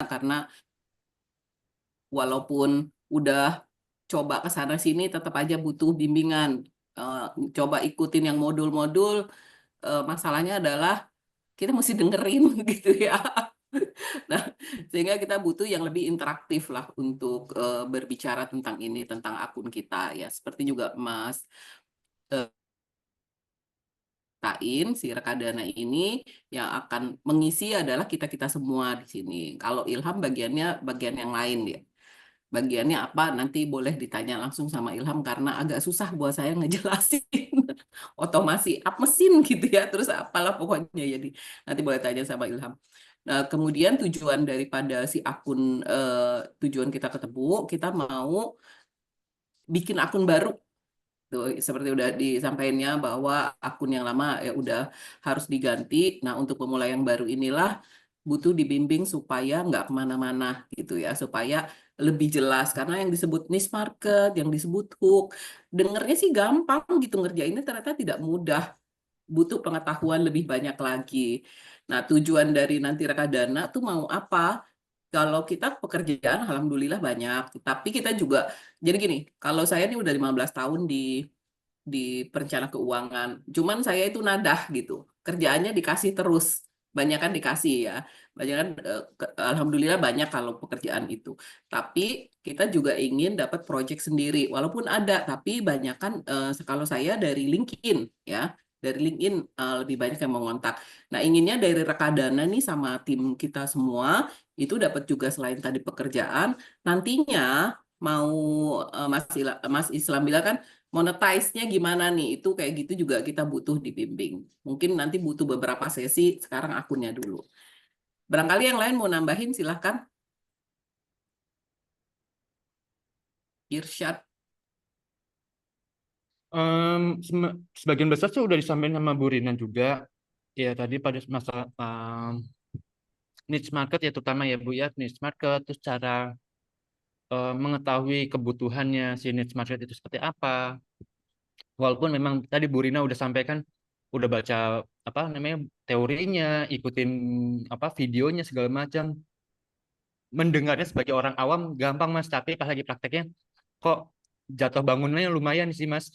karena walaupun udah coba ke sana sini tetap aja butuh bimbingan. Eh, Coba ikutin yang modul-modul, masalahnya adalah kita mesti dengerin gitu ya. Nah, sehingga kita butuh yang lebih interaktif lah untuk berbicara tentang ini, tentang akun kita ya. Seperti juga Mas eh, Tain, si Rekadana ini yang akan mengisi adalah kita-kita semua di sini. Kalau Ilham bagiannya bagian yang lain ya. Bagiannya apa nanti boleh ditanya langsung sama Ilham karena agak susah buat saya ngejelasin otomasi up mesin gitu ya terus apalah pokoknya jadi nanti boleh tanya sama Ilham. Nah, kemudian tujuan daripada si akun tujuan kita ketemu kita mau bikin akun baru tuh seperti udah disampaikannya bahwa akun yang lama ya udah harus diganti. Nah, untuk pemula yang baru inilah butuh dibimbing supaya nggak kemana-mana gitu ya, supaya lebih jelas karena yang disebut niche market, yang disebut hook, dengernya sih gampang gitu ngerjainnya ternyata tidak mudah, butuh pengetahuan lebih banyak lagi. Nah, tujuan dari nanti rekadana tuh mau apa? Kalau kita pekerjaan alhamdulillah banyak, tapi kita juga jadi gini, kalau saya ini udah 15 tahun di perencana keuangan. Cuman saya itu nadah gitu. Kerjaannya dikasih terus. Banyak kan dikasih ya. Banyak kan alhamdulillah banyak kalau pekerjaan itu. Tapi kita juga ingin dapat project sendiri. Walaupun ada, tapi banyak kan kalau saya dari LinkedIn ya. Dari LinkedIn lebih banyak yang mengontak. Nah, inginnya dari Rekadana nih sama tim kita semua itu dapat juga selain tadi pekerjaan, nantinya mau Mas Islam bilang kan monetize-nya gimana nih? Itu kayak gitu juga kita butuh dibimbing. Mungkin nanti butuh beberapa sesi, sekarang akunnya dulu. Barangkali yang lain mau nambahin, silahkan. Irsyad. Sebagian besar sih udah disampaikan sama Bu Rina juga. Ya tadi pada masalah niche market ya terutama ya Bu ya niche market terus cara mengetahui kebutuhannya si niche market itu seperti apa. Walaupun memang tadi Bu Rina udah sampaikan udah baca apa namanya teorinya, ikutin apa videonya segala macam. Mendengarnya sebagai orang awam gampang Mas, tapi pas lagi prakteknya kok jatuh bangunnya lumayan sih Mas.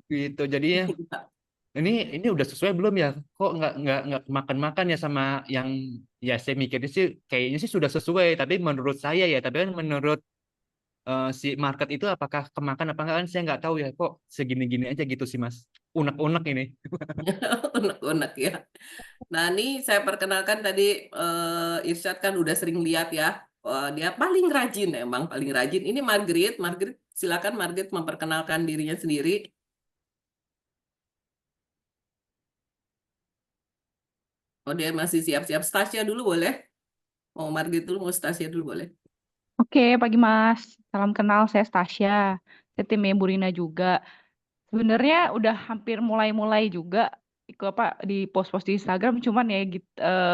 Gitu. Jadi ya ini udah sesuai belum ya? Kok nggak makan-makan ya sama yang ya saya mikirnya sih kayaknya sih sudah sesuai. Tapi menurut saya ya, tapi kan menurut si market itu apakah kemakan apa enggak kan saya nggak tahu ya. Kok segini-gini aja gitu sih Mas. Unek-unek ini. Unek-unek ya. Nah, ini saya perkenalkan tadi Irsyad kan udah sering lihat ya. Dia paling rajin emang, paling rajin. Ini Margaret. Margaret, silakan Margaret memperkenalkan dirinya sendiri. Oh, dia masih siap-siap. Stasia dulu boleh? Mau Margaret dulu, mau Stasia dulu boleh? Oke, pagi Mas. Salam kenal, saya Stasia. Saya tim Burina juga. Sebenarnya udah hampir mulai-mulai juga ikut apa di post-post di Instagram, cuman ya gitu,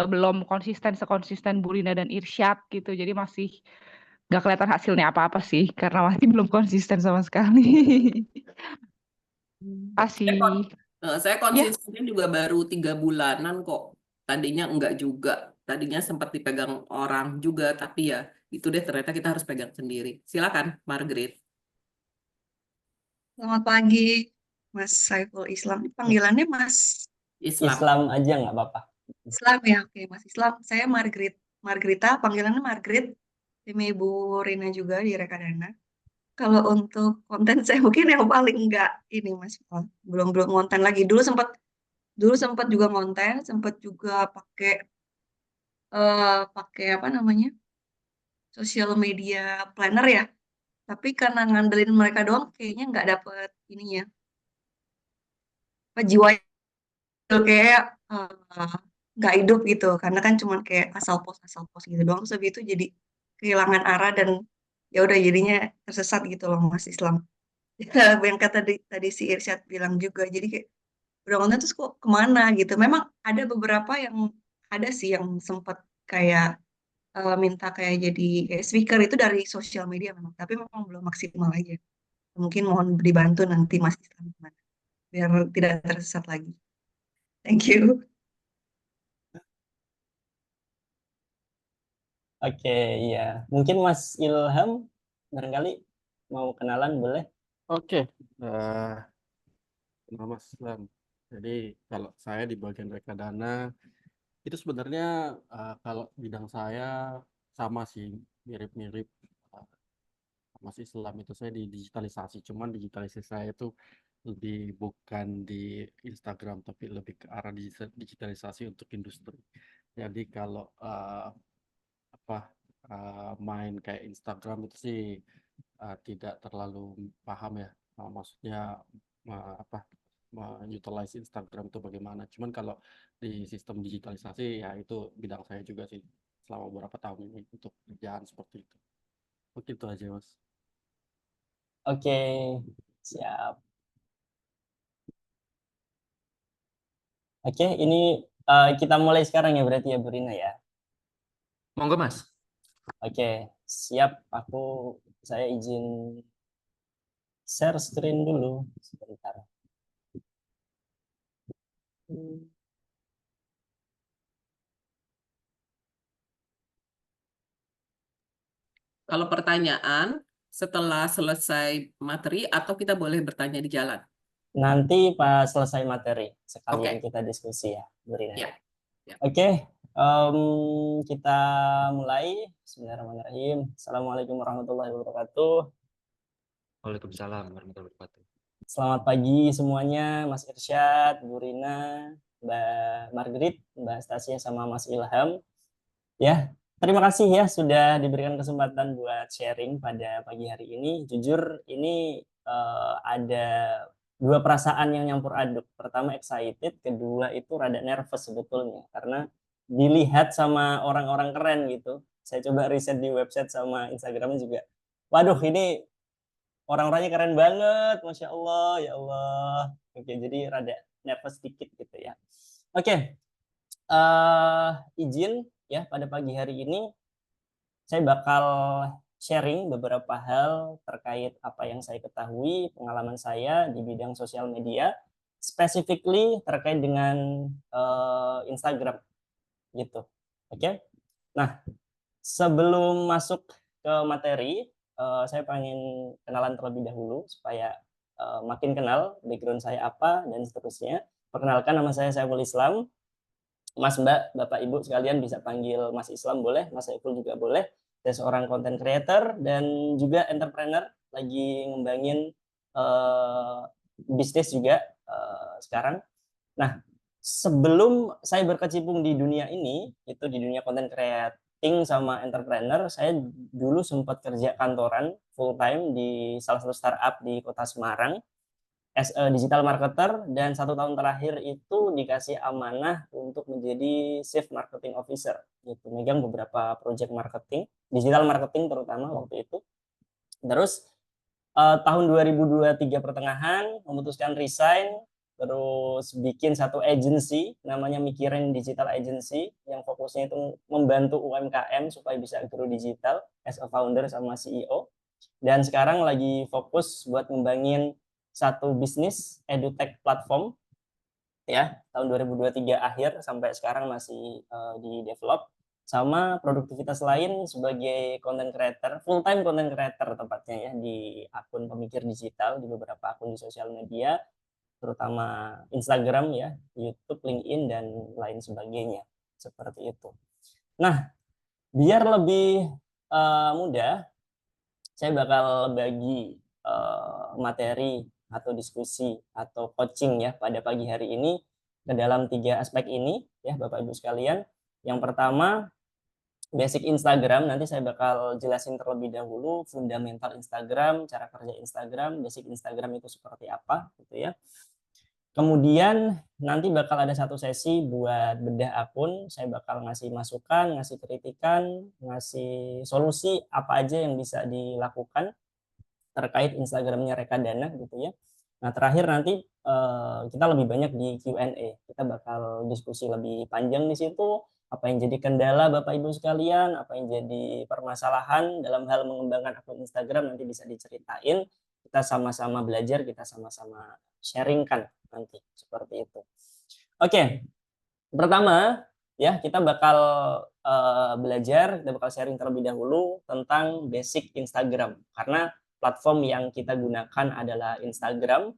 belum konsisten sekonsisten Burina dan Irsyad gitu. Jadi masih nggak kelihatan hasilnya apa-apa sih, karena masih belum konsisten sama sekali. Saya, kon- Kasih. saya Ya, konsistennya juga baru 3 bulanan kok. Tadinya enggak juga. Tadinya sempat dipegang orang juga, tapi ya itu deh ternyata kita harus pegang sendiri. Silakan, Margaret. Selamat pagi, Mas Saiful Islam. Panggilannya Mas Islam. Islam aja nggak apa-apa. Islam ya? Oke, Mas Islam. Saya Margarita, panggilannya Margaret. Tim Ibu Rina juga di Rekadana. Kalau untuk konten saya mungkin yang paling enggak ini Mas. Belum belum konten lagi. Dulu sempat juga konten, sempat juga pakai apa namanya? Social media planner ya. Tapi karena ngandelin mereka doang kayaknya nggak dapet ininya. Apa jiwanya kayak eh, nggak hidup gitu karena kan cuman kayak asal post gitu doang terus habis itu jadi kehilangan arah dan ya udah jadinya tersesat gitu loh Mas Islam. Yang kata tadi si Irsyad bilang juga jadi kayak udah konten terus kok kemana gitu memang ada beberapa yang ada sih yang sempat kayak minta kayak jadi kayak speaker itu dari sosial media memang tapi memang belum maksimal aja mungkin mohon dibantu nanti Mas Islam gimana biar tidak tersesat lagi. Thank you. Oke, iya. Mungkin Mas Ilham barangkali mau kenalan boleh? Oke, eh, nama Mas Islam. Jadi kalau saya di bagian reksadana itu sebenarnya kalau bidang saya sama sih, mirip-mirip. eh, Mas Islam itu saya di digitalisasi, cuman digitalisasi saya itu lebih bukan di Instagram tapi lebih ke arah digitalisasi untuk industri. Jadi kalau apa main kayak Instagram itu sih tidak terlalu paham ya. Maksudnya apa utilize Instagram itu bagaimana. Cuman kalau di sistem digitalisasi ya itu bidang saya juga sih selama beberapa tahun ini untuk kerjaan seperti itu. Begitu aja Mas. Oke, siap. Oke, ini kita mulai sekarang ya berarti ya Bu Rina ya. Monggo Mas. Oke, siap. Saya izin share screen dulu sebentar. Kalau pertanyaan setelah selesai materi atau kita boleh bertanya di jalan? Nanti pas selesai materi sekalian Oke. kita diskusi ya, Bu Rina. Ya. Ya. Oke, kita mulai. Bismillahirrahmanirrahim. Assalamualaikum warahmatullahi wabarakatuh. Waalaikumsalam warahmatullahi wabarakatuh. Selamat pagi semuanya, Mas Irsyad, Bu Rina, Mbak Margaret, Mbak Stasia, sama Mas Ilham. Ya, terima kasih ya sudah diberikan kesempatan buat sharing pada pagi hari ini. Jujur ini ada dua perasaan yang nyampur aduk. Pertama excited, kedua itu rada nervous sebetulnya karena dilihat sama orang-orang keren gitu. Saya coba riset di website sama Instagram juga. Waduh, ini orang-orangnya keren banget, Masya Allah, ya Allah. Oke, jadi rada nervous sedikit gitu ya. Oke, izin ya pada pagi hari ini saya bakal sharing beberapa hal terkait apa yang saya ketahui, pengalaman saya di bidang sosial media, specifically terkait dengan Instagram gitu. Oke. Nah, sebelum masuk ke materi, saya pengen kenalan terlebih dahulu supaya makin kenal background saya apa dan seterusnya. Perkenalkan, nama saya Saiful Islam. Mas, Mbak, Bapak, Ibu sekalian bisa panggil Mas Islam boleh, Mas Saiful juga boleh. Saya seorang content creator dan juga entrepreneur, lagi ngembangin bisnis juga sekarang. Nah, sebelum saya berkecimpung di dunia ini, itu di dunia content creating sama entrepreneur, saya dulu sempat kerja kantoran full time di salah satu startup di Kota Semarang as a digital marketer, dan 1 tahun terakhir itu dikasih amanah untuk menjadi Chief Marketing Officer, gitu, megang beberapa project marketing, digital marketing terutama waktu itu. Terus tahun 2023 pertengahan memutuskan resign, terus bikin satu agency namanya Mikirin Digital Agency yang fokusnya itu membantu UMKM supaya bisa grow digital as a founder sama CEO. Dan sekarang lagi fokus buat ngembangin satu bisnis edutech platform ya, tahun 2023 akhir sampai sekarang masih di develop, sama produktivitas lain sebagai content creator, full time content creator tepatnya ya, di akun Pemikir Digital, di beberapa akun di sosial media terutama Instagram ya, YouTube, LinkedIn dan lain sebagainya seperti itu. Nah, biar lebih mudah, saya bakal bagi materi atau diskusi atau coaching ya pada pagi hari ini ke dalam 3 aspek ini ya Bapak Ibu sekalian. Yang pertama, basic Instagram, nanti saya bakal jelasin terlebih dahulu fundamental Instagram, cara kerja Instagram, basic Instagram itu seperti apa gitu ya. Kemudian nanti bakal ada satu sesi buat bedah akun, saya bakal ngasih masukan, ngasih kritikan, ngasih solusi apa aja yang bisa dilakukan terkait Instagramnya Rekadana gitu ya. Nah, terakhir nanti kita lebih banyak di Q&A. Kita bakal diskusi lebih panjang di situ, apa yang jadi kendala Bapak Ibu sekalian, apa yang jadi permasalahan dalam hal mengembangkan akun Instagram, nanti bisa diceritain. Kita sama-sama belajar, kita sama-sama sharingkan nanti seperti itu. Oke. Pertama ya, kita bakal belajar, kita bakal sharing terlebih dahulu tentang basic Instagram. Karena platform yang kita gunakan adalah Instagram,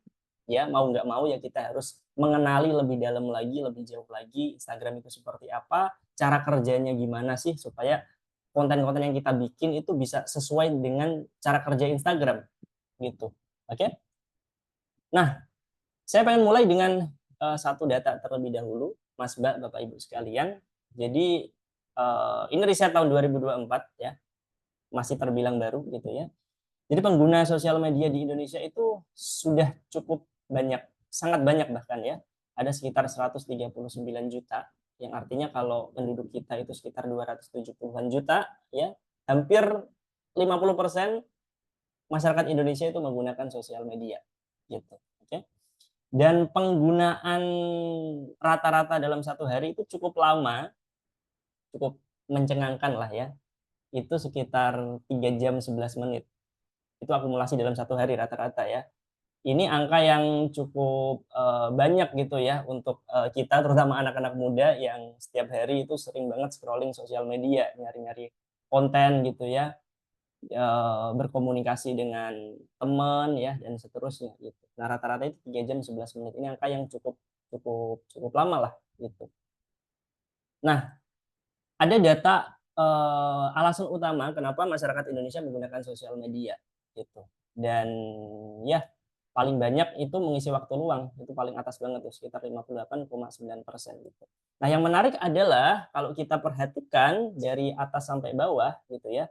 ya mau nggak mau ya kita harus mengenali lebih dalam lagi, lebih jauh lagi Instagram itu seperti apa, cara kerjanya gimana sih supaya konten-konten yang kita bikin itu bisa sesuai dengan cara kerja Instagram gitu. Oke? Nah, saya pengen mulai dengan satu data terlebih dahulu, Mas Mbak, Bapak Ibu sekalian. Jadi ini riset tahun 2024 ya, masih terbilang baru gitu ya. Jadi pengguna sosial media di Indonesia itu sudah cukup banyak, sangat banyak bahkan ya. Ada sekitar 139 juta, yang artinya kalau penduduk kita itu sekitar 270-an juta ya, hampir 50% masyarakat Indonesia itu menggunakan sosial media gitu. Oke. Dan penggunaan rata-rata dalam satu hari itu cukup lama, cukup mencengangkan lah ya. Itu sekitar 3 jam 11 menit. Itu akumulasi dalam satu hari rata-rata ya. Ini angka yang cukup banyak gitu ya untuk kita, terutama anak-anak muda yang setiap hari itu sering banget scrolling sosial media, nyari-nyari konten gitu ya, berkomunikasi dengan teman ya dan seterusnya gitu. Nah, rata-rata itu 3 jam 11 menit. Ini angka yang cukup lama lah gitu. Nah, ada data alasan utama kenapa masyarakat Indonesia menggunakan sosial media gitu. Dan ya paling banyak itu mengisi waktu luang, itu paling atas banget tuh, sekitar 58,9% gitu. Nah, yang menarik adalah kalau kita perhatikan dari atas sampai bawah gitu ya,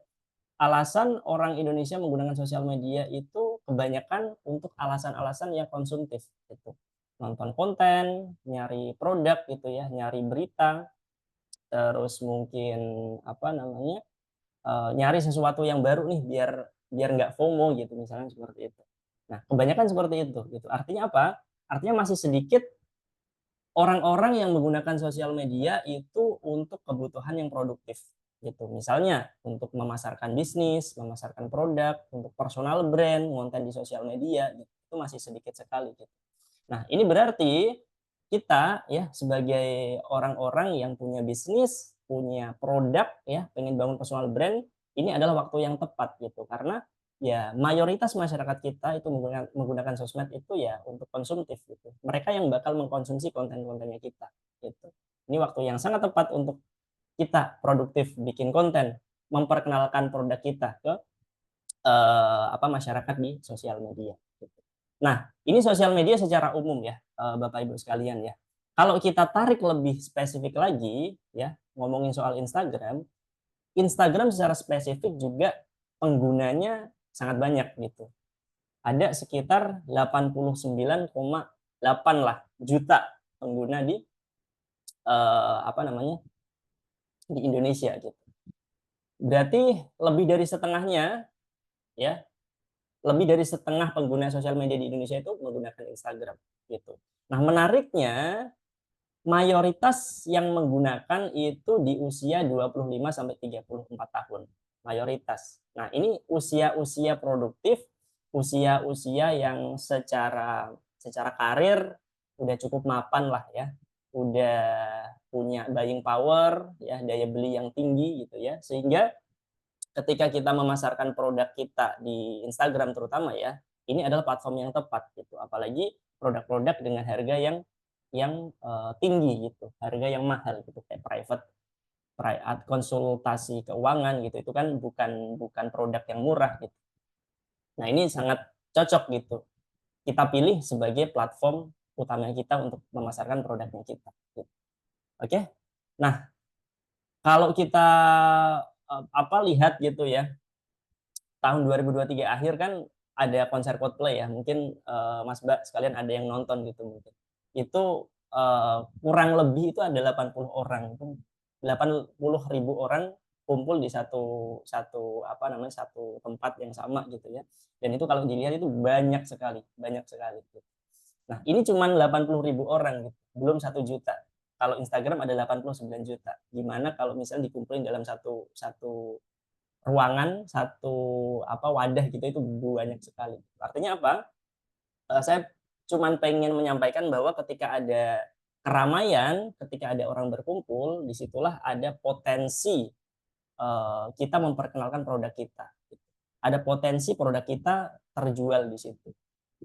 alasan orang Indonesia menggunakan sosial media itu kebanyakan untuk alasan-alasan yang konsumtif gitu. Nonton konten, nyari produk gitu ya, nyari berita, terus mungkin apa namanya, nyari sesuatu yang baru nih biar nggak FOMO gitu misalnya seperti itu. Nah, kebanyakan seperti itu gitu. Artinya apa? Artinya masih sedikit orang-orang yang menggunakan sosial media itu untuk kebutuhan yang produktif gitu. Misalnya untuk memasarkan bisnis, memasarkan produk, untuk personal brand, konten di sosial media gitu. Itu masih sedikit sekali gitu. Nah, ini berarti kita ya sebagai orang-orang yang punya bisnis, punya produk ya, pengen bangun personal brand, ini adalah waktu yang tepat gitu. Karena ya mayoritas masyarakat kita itu menggunakan sosmed itu ya untuk konsumtif gitu. Mereka yang bakal mengkonsumsi konten-kontennya kita gitu. Ini waktu yang sangat tepat untuk kita produktif bikin konten, memperkenalkan produk kita ke masyarakat di sosial media gitu. Nah, ini sosial media secara umum ya, Bapak Ibu sekalian ya. Kalau kita tarik lebih spesifik lagi ya, ngomongin soal Instagram, Instagram secara spesifik juga penggunanya sangat banyak gitu. Ada sekitar 89,8 lah juta pengguna di di Indonesia gitu. Berarti lebih dari setengahnya ya, lebih dari setengah pengguna sosial media di Indonesia itu menggunakan Instagram gitu. Nah, menariknya mayoritas yang menggunakan itu di usia 25 sampai 34 tahun. Mayoritas. Nah, ini usia-usia produktif, usia-usia yang secara karir udah cukup mapan lah ya. Udah punya buying power ya, daya beli yang tinggi gitu ya. Sehingga ketika kita memasarkan produk kita di Instagram terutama ya, ini adalah platform yang tepat gitu. Apalagi produk-produk dengan harga yang tinggi gitu, harga yang mahal gitu, kayak private konsultasi keuangan gitu, itu kan bukan produk yang murah gitu. Nah, ini sangat cocok gitu kita pilih sebagai platform utama kita untuk memasarkan produknya kita gitu. Oke. Nah, kalau kita lihat gitu ya, tahun 2023 akhir kan ada konser Coldplay ya, mungkin Mas Mbak sekalian ada yang nonton gitu mungkin. Itu kurang lebih itu ada 80 orang, 80.000 orang kumpul di satu tempat yang sama gitu ya. Dan itu kalau dilihat itu banyak sekali gitu. Nah, ini cuma 80.000 orang gitu, belum 1 juta. Kalau Instagram ada 89 juta. Gimana kalau misalnya dikumpulin dalam satu ruangan, satu wadah gitu, itu banyak sekali. Artinya apa? Saya cuman pengen menyampaikan bahwa ketika ada keramaian, ketika ada orang berkumpul, disitulah ada potensi kita memperkenalkan produk kita. Ada potensi produk kita terjual di situ.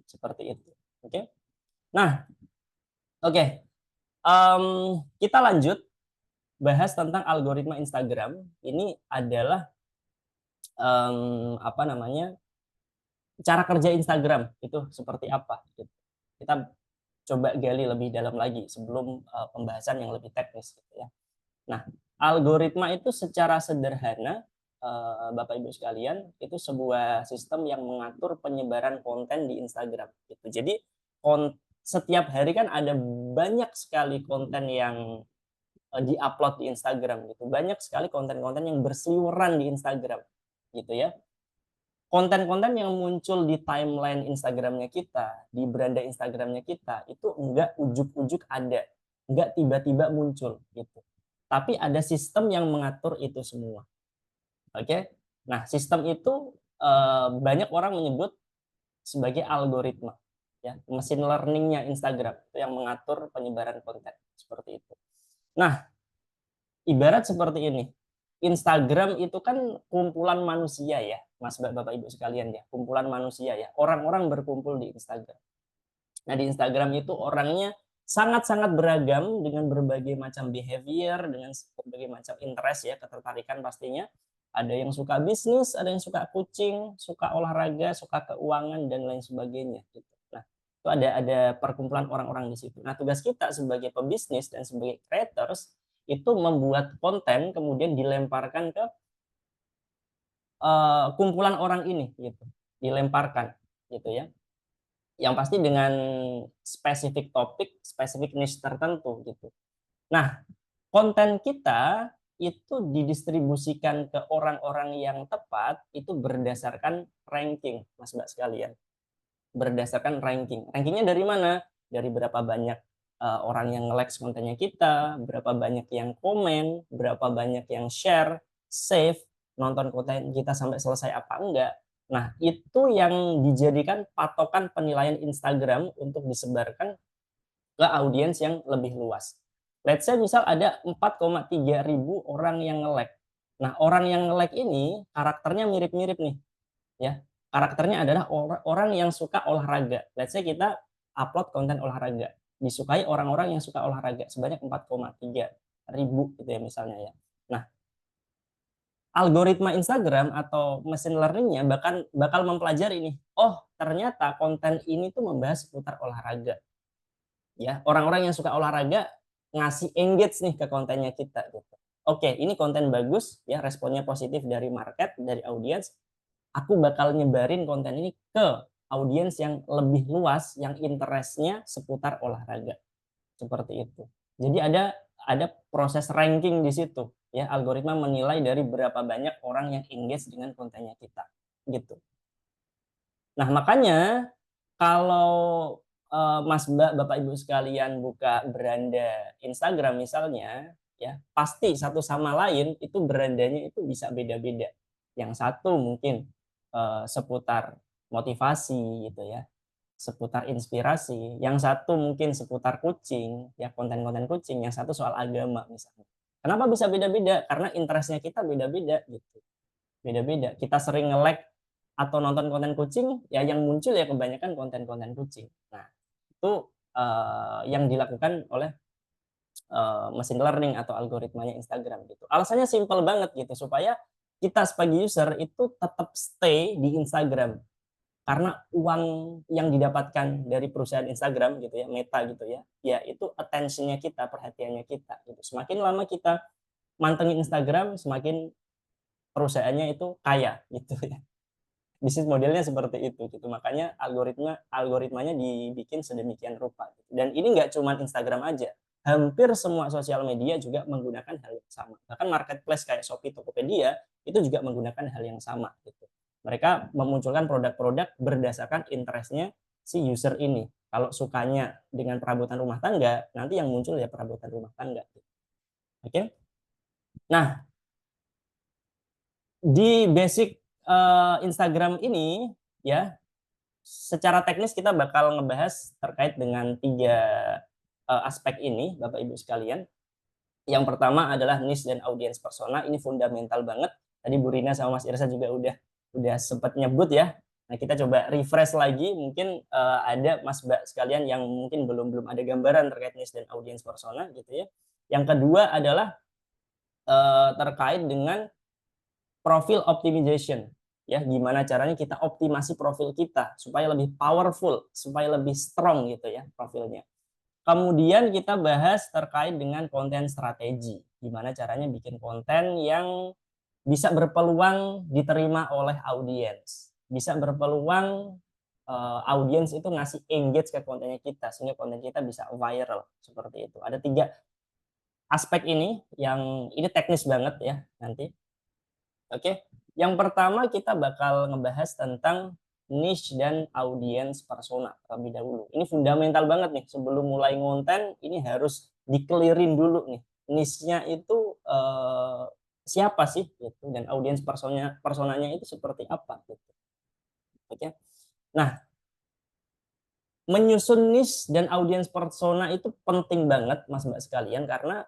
Seperti itu. Oke. Nah, oke. Kita lanjut bahas tentang algoritma Instagram. Ini adalah apa namanya? Cara kerja Instagram itu seperti apa gitu. Kita coba gali lebih dalam lagi sebelum pembahasan yang lebih teknis gitu ya. Nah, algoritma itu secara sederhana Bapak Ibu sekalian itu sebuah sistem yang mengatur penyebaran konten di Instagram gitu. Jadi setiap hari kan ada banyak sekali konten yang diupload di Instagram gitu. Banyak sekali konten-konten yang berseliweran di Instagram gitu ya. Konten-konten yang muncul di timeline Instagramnya kita, di beranda Instagramnya kita, itu enggak ujuk-ujuk ada, enggak tiba-tiba muncul gitu. Tapi ada sistem yang mengatur itu semua. Oke, nah sistem itu banyak orang menyebut sebagai algoritma, ya mesin learningnya Instagram itu yang mengatur penyebaran konten seperti itu. Nah, ibarat seperti ini. Instagram itu kan kumpulan manusia ya, Mas Bapak Ibu sekalian ya, kumpulan manusia ya. Orang-orang berkumpul di Instagram. Nah, di Instagram itu orangnya sangat-sangat beragam dengan berbagai macam behavior, dengan berbagai macam interest ya, ketertarikan pastinya. Ada yang suka bisnis, ada yang suka kucing, suka olahraga, suka keuangan dan lain sebagainya gitu. Nah, itu ada perkumpulan orang-orang di situ. Nah, tugas kita sebagai pebisnis dan sebagai creators itu membuat konten kemudian dilemparkan ke kumpulan orang ini gitu, dilemparkan gitu ya, yang pasti dengan spesifik topik, spesifik niche tertentu gitu. Nah, konten kita itu didistribusikan ke orang-orang yang tepat itu berdasarkan ranking, Mas Mbak sekalian, berdasarkan ranking. Rankingnya dari mana? Dari berapa banyak orang yang nge-like kontennya kita, berapa banyak yang komen, berapa banyak yang share, save, nonton konten kita sampai selesai apa enggak. Nah, itu yang dijadikan patokan penilaian Instagram untuk disebarkan ke audiens yang lebih luas. Let's say misal ada 4,3 ribu orang yang nge-like. Nah, orang yang nge-like ini karakternya mirip-mirip nih. Ya, karakternya adalah orang yang suka olahraga. Let's say kita upload konten olahraga, disukai orang-orang yang suka olahraga sebanyak 4,3 ribu gitu ya misalnya ya. Nah, algoritma Instagram atau mesin learningnya bakal mempelajari nih, oh ternyata konten ini tuh membahas seputar olahraga. Ya, orang-orang yang suka olahraga ngasih engage nih ke kontennya kita gitu. Oke, ini konten bagus ya, responnya positif dari market, dari audiens. Aku bakal nyebarin konten ini ke audiens yang lebih luas, yang interestnya seputar olahraga. Seperti itu. Jadi ada proses ranking di situ. Ya, algoritma menilai dari berapa banyak orang yang engage dengan kontennya kita. Gitu. Nah, makanya kalau Mas Mbak, Bapak Ibu sekalian buka beranda Instagram misalnya, ya pasti satu sama lain itu berandanya itu bisa beda-beda. Yang satu mungkin seputar motivasi gitu ya, seputar inspirasi. Yang satu mungkin seputar kucing, ya konten-konten kucing. Yang satu soal agama misalnya. Kenapa bisa beda-beda? Karena interestnya kita beda-beda gitu. Beda-beda. Kita sering nge-like atau nonton konten kucing, ya yang muncul ya kebanyakan konten-konten kucing. Nah, itu yang dilakukan oleh mesin learning atau algoritmanya Instagram gitu. Alasannya simpel banget gitu, supaya kita sebagai user itu tetap stay di Instagram. Karena uang yang didapatkan dari perusahaan Instagram gitu ya, Meta gitu ya, ya itu attention-nya kita, perhatiannya kita gitu. Semakin lama kita mantengin Instagram, semakin perusahaannya itu kaya gitu ya. Bisnis modelnya seperti itu gitu. Makanya algoritmanya dibikin sedemikian rupa gitu. Dan ini nggak cuma Instagram aja, hampir semua sosial media juga menggunakan hal yang sama. Bahkan marketplace kayak Shopee, Tokopedia itu juga menggunakan hal yang sama gitu. Mereka memunculkan produk-produk berdasarkan interestnya si user ini. Kalau sukanya dengan perabotan rumah tangga, nanti yang muncul ya perabotan rumah tangga. Oke. Nah, di basic Instagram ini ya, secara teknis kita bakal ngebahas terkait dengan aspek ini, Bapak Ibu sekalian. Yang pertama adalah niche dan audience persona. Ini fundamental banget. Tadi Bu Rina sama Mas Irsa juga udah sempat nyebut ya. Nah, kita coba refresh lagi. Mungkin ada Mas Mbak sekalian yang mungkin belum ada gambaran terkait niche dan audience persona gitu ya. Yang kedua adalah terkait dengan profil optimization. Ya, gimana caranya kita optimasi profil kita supaya lebih powerful, supaya lebih strong gitu ya profilnya. Kemudian kita bahas terkait dengan konten strategi. Gimana caranya bikin konten yang bisa berpeluang diterima oleh audiens. Bisa berpeluang audiens itu ngasih engage ke kontennya kita sehingga konten kita bisa viral seperti itu. Ada 3 aspek ini yang ini teknis banget ya nanti. Oke. Yang pertama kita bakal ngebahas tentang niche dan audience persona terlebih dahulu. Ini fundamental banget nih, sebelum mulai ngonten ini harus dikelirin dulu nih. Niche-nya itu siapa sih gitu, dan audience personanya itu seperti apa gitu. Oke. Nah, menyusun niche dan audience persona itu penting banget Mas Mbak sekalian karena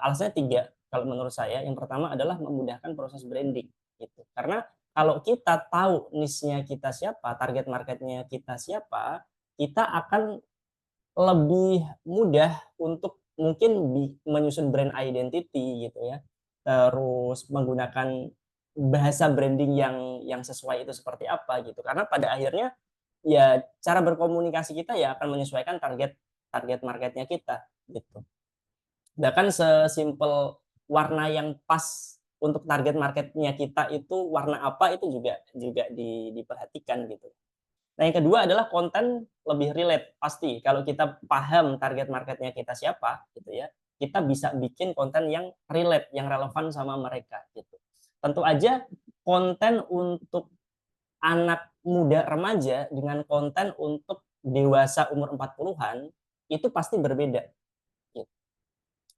alasannya 3 kalau menurut saya. Yang pertama adalah memudahkan proses branding gitu. Karena kalau kita tahu niche-nya kita siapa, target marketnya kita siapa, kita akan lebih mudah untuk mungkin menyusun brand identity gitu ya. Terus menggunakan bahasa branding yang sesuai itu seperti apa gitu. Karena pada akhirnya ya cara berkomunikasi kita ya akan menyesuaikan target marketnya kita gitu. Bahkan sesimpel warna yang pas untuk target marketnya kita itu warna apa itu juga diperhatikan gitu. Nah, yang kedua adalah konten lebih relate. Pasti kalau kita paham target marketnya kita siapa gitu ya, kita bisa bikin konten yang relate, yang relevan sama mereka gitu. Tentu aja konten untuk anak muda remaja dengan konten untuk dewasa umur 40-an itu pasti berbeda. Gitu.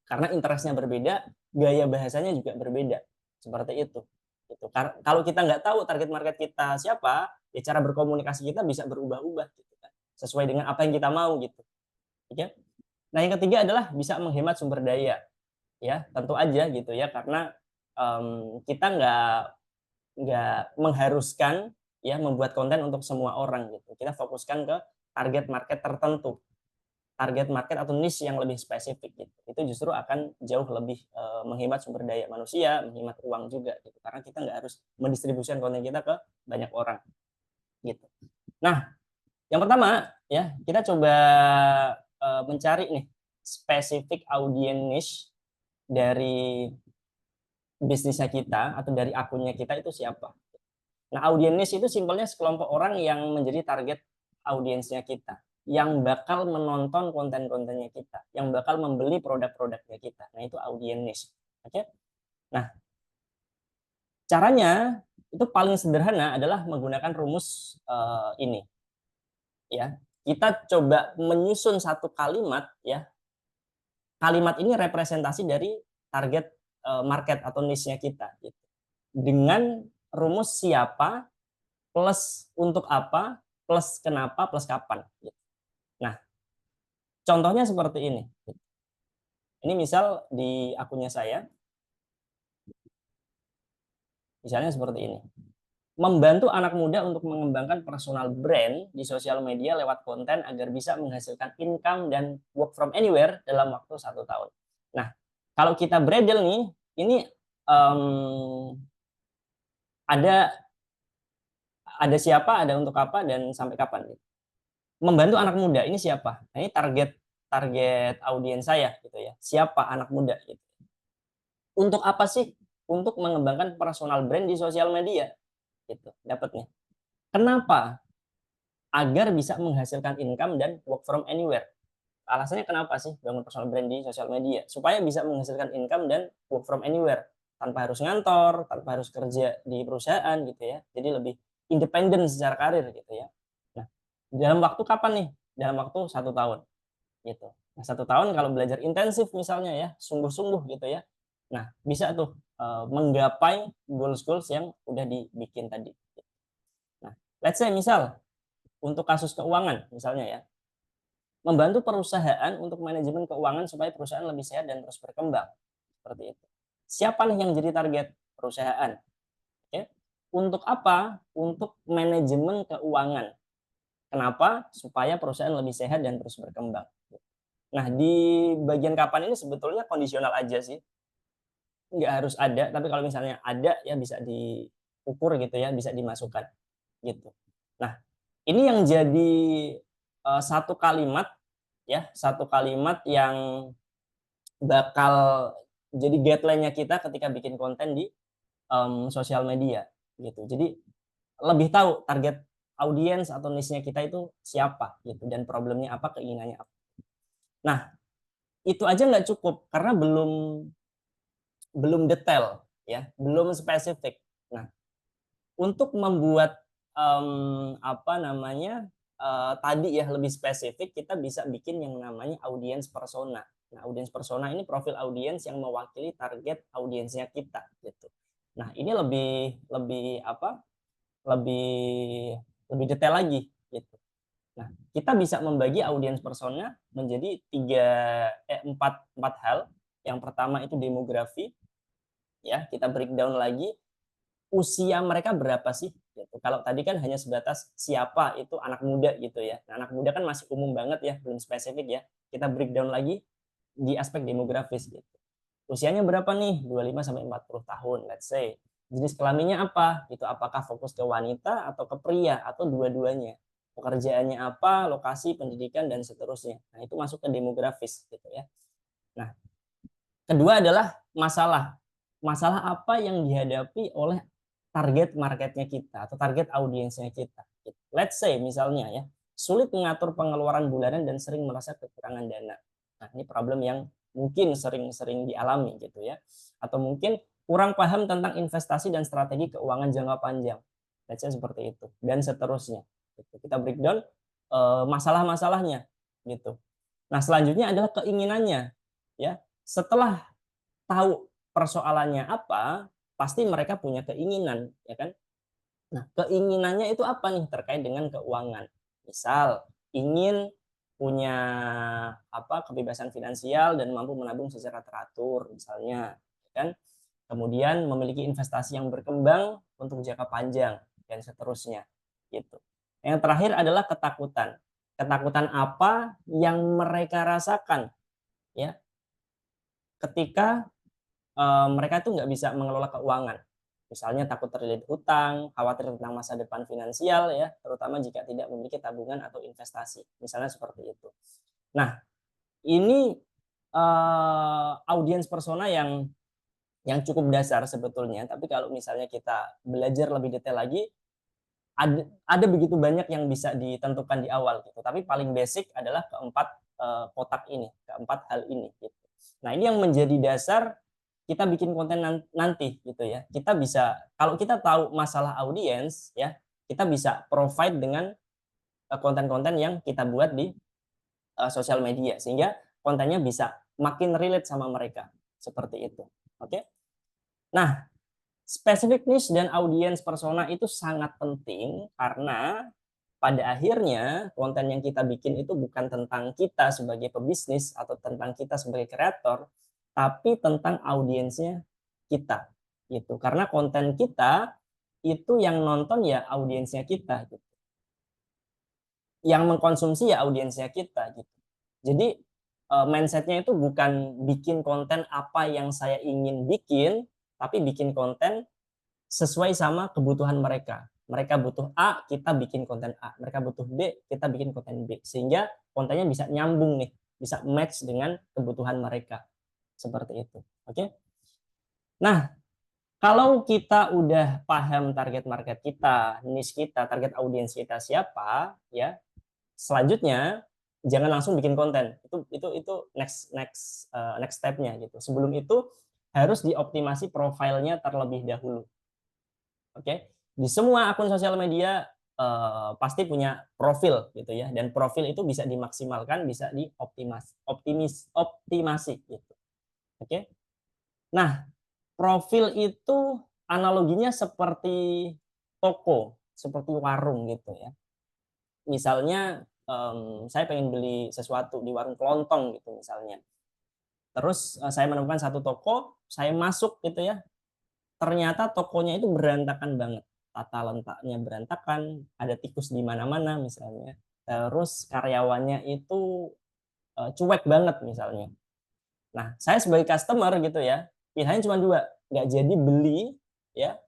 Karena interestnya berbeda, gaya bahasanya juga berbeda. Seperti itu. Gitu. Kalau kita nggak tahu target market kita siapa, ya cara berkomunikasi kita bisa berubah-ubah gitu kan. Sesuai dengan apa yang kita mau gitu. Oke? Nah, yang ketiga adalah bisa menghemat sumber daya. Ya, tentu aja gitu ya, karena kita nggak mengharuskan ya membuat konten untuk semua orang gitu. Kita fokuskan ke target market tertentu. Target market atau niche yang lebih spesifik gitu. Itu justru akan jauh lebih menghemat sumber daya manusia, menghemat uang juga gitu. Karena kita nggak harus mendistribusikan konten kita ke banyak orang gitu. Nah, yang pertama ya, kita coba mencari nih spesifik audience niche dari bisnisnya kita atau dari akunnya kita itu siapa. Nah, audience niche itu simpelnya sekelompok orang yang menjadi target audiensnya kita, yang bakal menonton konten-kontennya kita, yang bakal membeli produk-produknya kita. Nah, itu audience niche. Oke. Nah, caranya itu paling sederhana adalah menggunakan rumus ini. Ya, kita coba menyusun satu kalimat ya. Kalimat ini representasi dari target market atau niche-nya kita gitu. Dengan rumus siapa plus untuk apa plus kenapa plus kapan gitu. Nah, contohnya seperti ini. Ini misal di akunnya saya. Misalnya seperti ini. Membantu anak muda untuk mengembangkan personal brand di sosial media lewat konten agar bisa menghasilkan income dan work from anywhere dalam waktu 1 tahun. Nah, kalau kita bredel nih, ini ada siapa, ada untuk apa, dan sampai kapan. Membantu anak muda, ini siapa? Nah, ini target audiens saya gitu ya. Siapa anak muda gitu. Untuk apa sih? Untuk mengembangkan personal brand di sosial media. Gitu, dapatnya. Kenapa? Agar bisa menghasilkan income dan work from anywhere. Alasannya kenapa sih bangun personal brand di sosial media? Supaya bisa menghasilkan income dan work from anywhere. Tanpa harus ngantor, tanpa harus kerja di perusahaan gitu ya. Jadi lebih independen secara karir gitu ya. Nah, dalam waktu kapan nih? Dalam waktu 1 tahun gitu. Nah, 1 tahun kalau belajar intensif misalnya ya, sungguh-sungguh gitu ya. Nah, bisa tuh menggapai goals-goals yang udah dibikin tadi. Nah, let's say misal untuk kasus keuangan misalnya ya. membantu perusahaan untuk manajemen keuangan supaya perusahaan lebih sehat dan terus berkembang. Seperti itu. Siapa nih yang jadi target perusahaan? Oke. Untuk apa? Untuk manajemen keuangan. Kenapa? Supaya perusahaan lebih sehat dan terus berkembang. Nah, di bagian kapan ini sebetulnya kondisional aja sih. Nggak harus ada, tapi kalau misalnya ada ya bisa diukur gitu ya, bisa dimasukkan gitu. Nah, ini yang jadi satu kalimat ya, satu kalimat yang bakal jadi guideline-nya kita ketika bikin konten di sosial media gitu. Jadi lebih tahu target audiens atau niche-nya kita itu siapa gitu dan problemnya apa, keinginannya apa. Nah, itu aja nggak cukup karena belum detail ya, belum spesifik. Nah, untuk membuat tadi ya lebih spesifik, kita bisa bikin yang namanya audience persona. Nah, audience persona ini profil audiens yang mewakili target audiensnya kita gitu. Nah, ini lebih detail lagi gitu. Nah, kita bisa membagi audiens persona menjadi empat hal. Yang pertama itu demografi, ya kita breakdown lagi usia mereka berapa sih gitu. Kalau tadi kan hanya sebatas siapa itu anak muda gitu ya. Nah, anak muda kan masih umum banget ya, belum spesifik ya. Kita breakdown lagi di aspek demografis gitu. Usianya berapa nih? 25 sampai 40 tahun, let's say. Jenis kelaminnya apa? Gitu, apakah fokus ke wanita atau ke pria atau dua-duanya? Pekerjaannya apa, lokasi, pendidikan dan seterusnya. Nah, itu masuk ke demografis gitu ya. Nah, kedua adalah masalah. Masalah apa yang dihadapi oleh target marketnya kita atau target audiensnya kita. Let's say misalnya ya, sulit mengatur pengeluaran bulanan dan sering merasa kekurangan dana. Nah, ini problem yang mungkin sering-sering dialami gitu ya. Atau mungkin kurang paham tentang investasi dan strategi keuangan jangka panjang. Let's say seperti itu dan seterusnya. Kita breakdown masalah-masalahnya gitu. Nah, selanjutnya adalah keinginannya ya. Setelah tahu persoalannya apa, pasti mereka punya keinginan, ya kan? Nah, keinginannya itu apa nih terkait dengan keuangan? Misal ingin punya kebebasan finansial dan mampu menabung secara teratur, misalnya, ya kan? Kemudian memiliki investasi yang berkembang untuk jangka panjang dan seterusnya, gitu. Yang terakhir adalah ketakutan. Ketakutan apa yang mereka rasakan, ya, ketika mereka tuh nggak bisa mengelola keuangan. Misalnya takut terlilit hutang, khawatir tentang masa depan finansial ya, terutama jika tidak memiliki tabungan atau investasi. Misalnya seperti itu. Nah, ini audiens persona yang cukup dasar sebetulnya, tapi kalau misalnya kita belajar lebih detail lagi, ada begitu banyak yang bisa ditentukan di awal gitu. Tapi paling basic adalah keempat kotak ini, keempat hal ini gitu. Nah, ini yang menjadi dasar kita bikin konten nanti gitu ya. Kita bisa, kalau kita tahu masalah audiens ya, kita bisa provide dengan konten-konten yang kita buat di sosial media sehingga kontennya bisa makin relate sama mereka. Seperti itu. Oke. Nah, specific niche dan audience persona itu sangat penting karena pada akhirnya konten yang kita bikin itu bukan tentang kita sebagai pebisnis atau tentang kita sebagai kreator, tapi tentang audiensnya kita gitu. Karena konten kita itu yang nonton ya audiensnya kita gitu. Yang mengkonsumsi ya audiensnya kita gitu. Jadi mindsetnya itu bukan bikin konten apa yang saya ingin bikin, tapi bikin konten sesuai sama kebutuhan mereka. Mereka butuh A, kita bikin konten A. Mereka butuh B, kita bikin konten B. Sehingga kontennya bisa nyambung nih, bisa match dengan kebutuhan mereka. Seperti itu. Oke? Nah, kalau kita udah paham target market kita, niche kita, target audiens kita siapa, ya. Selanjutnya jangan langsung bikin konten. Itu next step-nya gitu. Sebelum itu harus dioptimasi profilnya terlebih dahulu. Oke, di semua akun sosial media pasti punya profil gitu ya, dan profil itu bisa dimaksimalkan, bisa optimasi gitu. Oke. Nah, profil itu analoginya seperti toko, seperti warung gitu ya. Misalnya saya pengen beli sesuatu di warung kelontong gitu misalnya. Terus saya menemukan satu toko, saya masuk gitu ya. Ternyata tokonya itu berantakan banget. Tata letaknya berantakan, ada tikus di mana-mana misalnya. Terus karyawannya itu cuek banget misalnya. Nah, saya sebagai customer gitu ya, pilihannya cuma dua, nggak jadi beli ya,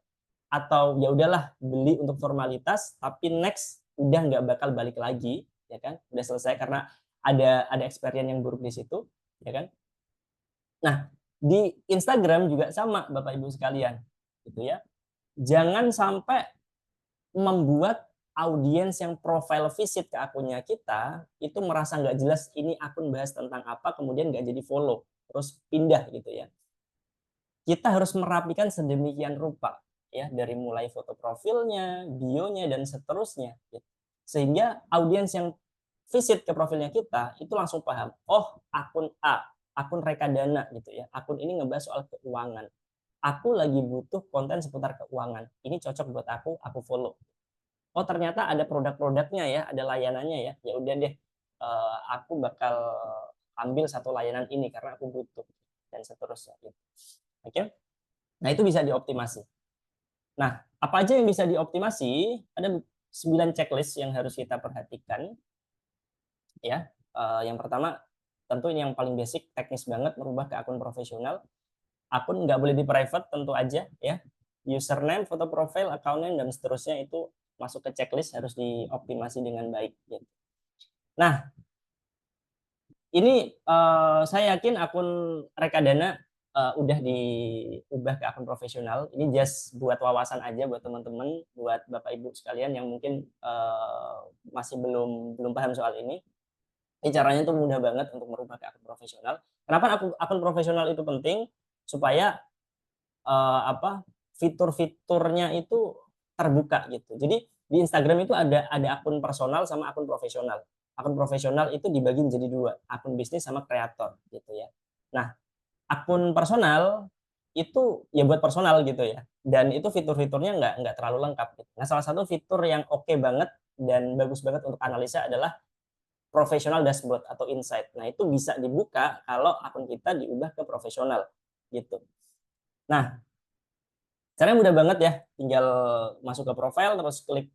atau ya udahlah beli untuk formalitas, tapi next udah nggak bakal balik lagi, ya kan? Udah selesai karena ada experience yang buruk di situ, ya kan? Nah, di Instagram juga sama Bapak Ibu sekalian, gitu ya. Jangan sampai membuat audiens yang profile visit ke akunnya kita itu merasa nggak jelas ini akun bahas tentang apa, kemudian nggak jadi follow, terus pindah gitu ya. Kita harus merapikan sedemikian rupa ya, dari mulai foto profilnya, bionya dan seterusnya gitu. Sehingga audiens yang visit ke profilnya kita itu langsung paham, oh akun A, akun Rekadana gitu ya. Akun ini ngebahas soal keuangan. Aku lagi butuh konten seputar keuangan. Ini cocok buat aku follow. Oh ternyata ada produk-produknya ya, ada layanannya ya. Ya udah deh, aku bakal ambil satu layanan ini karena aku butuh dan seterusnya gitu. Oke. Nah, itu bisa dioptimasi. Nah, apa aja yang bisa dioptimasi? Ada 9 checklist yang harus kita perhatikan. Ya, yang pertama tentu ini yang paling basic, teknis banget, merubah ke akun profesional. Akun nggak boleh di private tentu aja ya. Username, foto profil, account name dan seterusnya itu masuk ke checklist, harus dioptimasi dengan baik gitu. Nah, ini saya yakin akun Rekadana udah diubah ke akun profesional. Ini just buat wawasan aja buat teman-teman, buat Bapak Ibu sekalian yang mungkin masih belum paham soal ini. Ini caranya tuh mudah banget untuk merubah ke akun profesional. Kenapa akun profesional itu penting? Supaya fitur-fiturnya itu terbuka gitu. Jadi di Instagram itu ada akun personal sama akun profesional. Akun profesional itu dibagi menjadi dua, akun bisnis sama kreator gitu ya. Nah, akun personal itu ya buat personal gitu ya. Dan itu fitur-fiturnya nggak terlalu lengkap gitu. Nah, salah satu fitur yang oke banget dan bagus banget untuk analisa adalah professional dashboard atau insight. Nah, itu bisa dibuka kalau akun kita diubah ke profesional gitu. Nah, caranya mudah banget ya, tinggal masuk ke profile, terus klik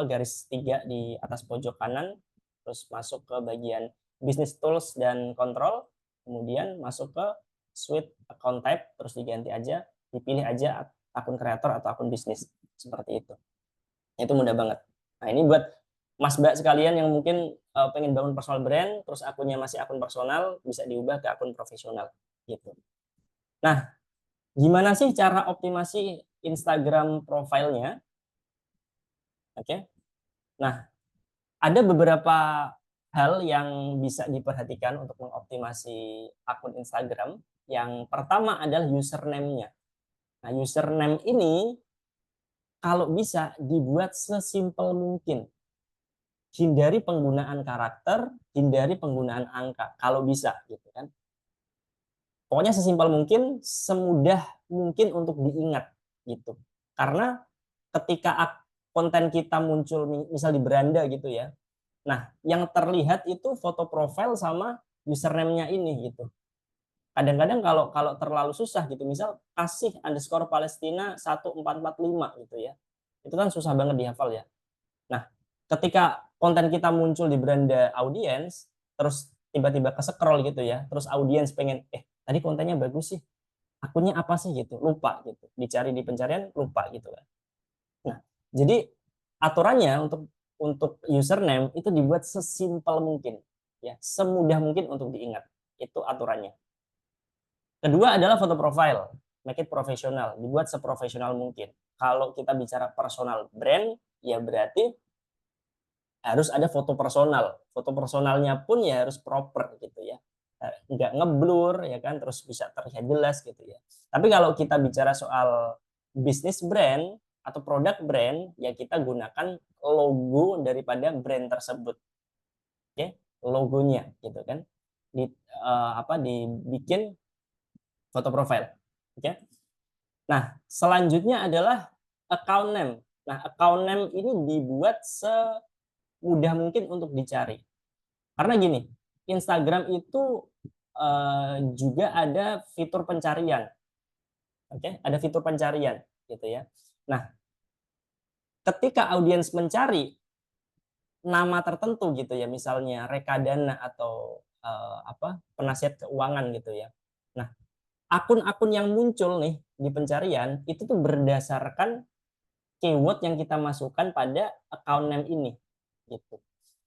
garis 3 di atas pojok kanan, terus masuk ke bagian business tools dan control, kemudian masuk ke suite account type, terus diganti aja, dipilih aja akun kreator atau akun bisnis, seperti itu. Itu mudah banget. Nah, ini buat Mas Mbak sekalian yang mungkin pengen bangun personal brand, terus akunnya masih akun personal, bisa diubah ke akun profesional gitu. Nah, gimana sih cara optimasi Instagram profilnya? Oke. Nah, ada beberapa hal yang bisa diperhatikan untuk mengoptimasi akun Instagram. Yang pertama adalah username-nya. Nah, username ini kalau bisa dibuat sesimpel mungkin. Hindari penggunaan karakter, hindari penggunaan angka kalau bisa gitu kan. Pokoknya sesimpel mungkin, semudah mungkin untuk diingat gitu. Karena ketika konten kita muncul misal di beranda gitu ya. Nah, yang terlihat itu foto profil sama username-nya ini gitu. Kadang-kadang kalau terlalu susah gitu, misal kasih underscore Palestina 1445 gitu ya. Itu kan susah banget dihafal ya. Nah, ketika konten kita muncul di beranda audiens, terus tiba-tiba ke-scroll gitu ya, terus audiens pengen, tadi kontennya bagus sih, akunnya apa sih gitu, lupa gitu, dicari di pencarian lupa gitu kan. Nah, jadi aturannya untuk username itu dibuat sesimpel mungkin, ya, semudah mungkin untuk diingat, itu aturannya. Kedua adalah foto profile, make it profesional, dibuat seprofesional mungkin. Kalau kita bicara personal brand, ya berarti harus ada foto personal. Foto personalnya pun ya harus proper gitu ya. Nggak ngeblur ya kan, terus bisa terlihat jelas gitu ya. Tapi kalau kita bicara soal bisnis brand atau produk brand, ya kita gunakan logo daripada brand tersebut. Oke, logonya gitu kan. Dibikin foto profile. Oke. Nah, selanjutnya adalah account name. Nah, account name ini dibuat mudah mungkin untuk dicari. Karena gini, Instagram itu juga ada fitur pencarian. Oke, ada fitur pencarian gitu ya. Nah, ketika audiens mencari nama tertentu gitu ya, misalnya rekadana atau penasihat keuangan gitu ya. Nah, akun-akun yang muncul nih di pencarian itu tuh berdasarkan keyword yang kita masukkan pada account name ini gitu.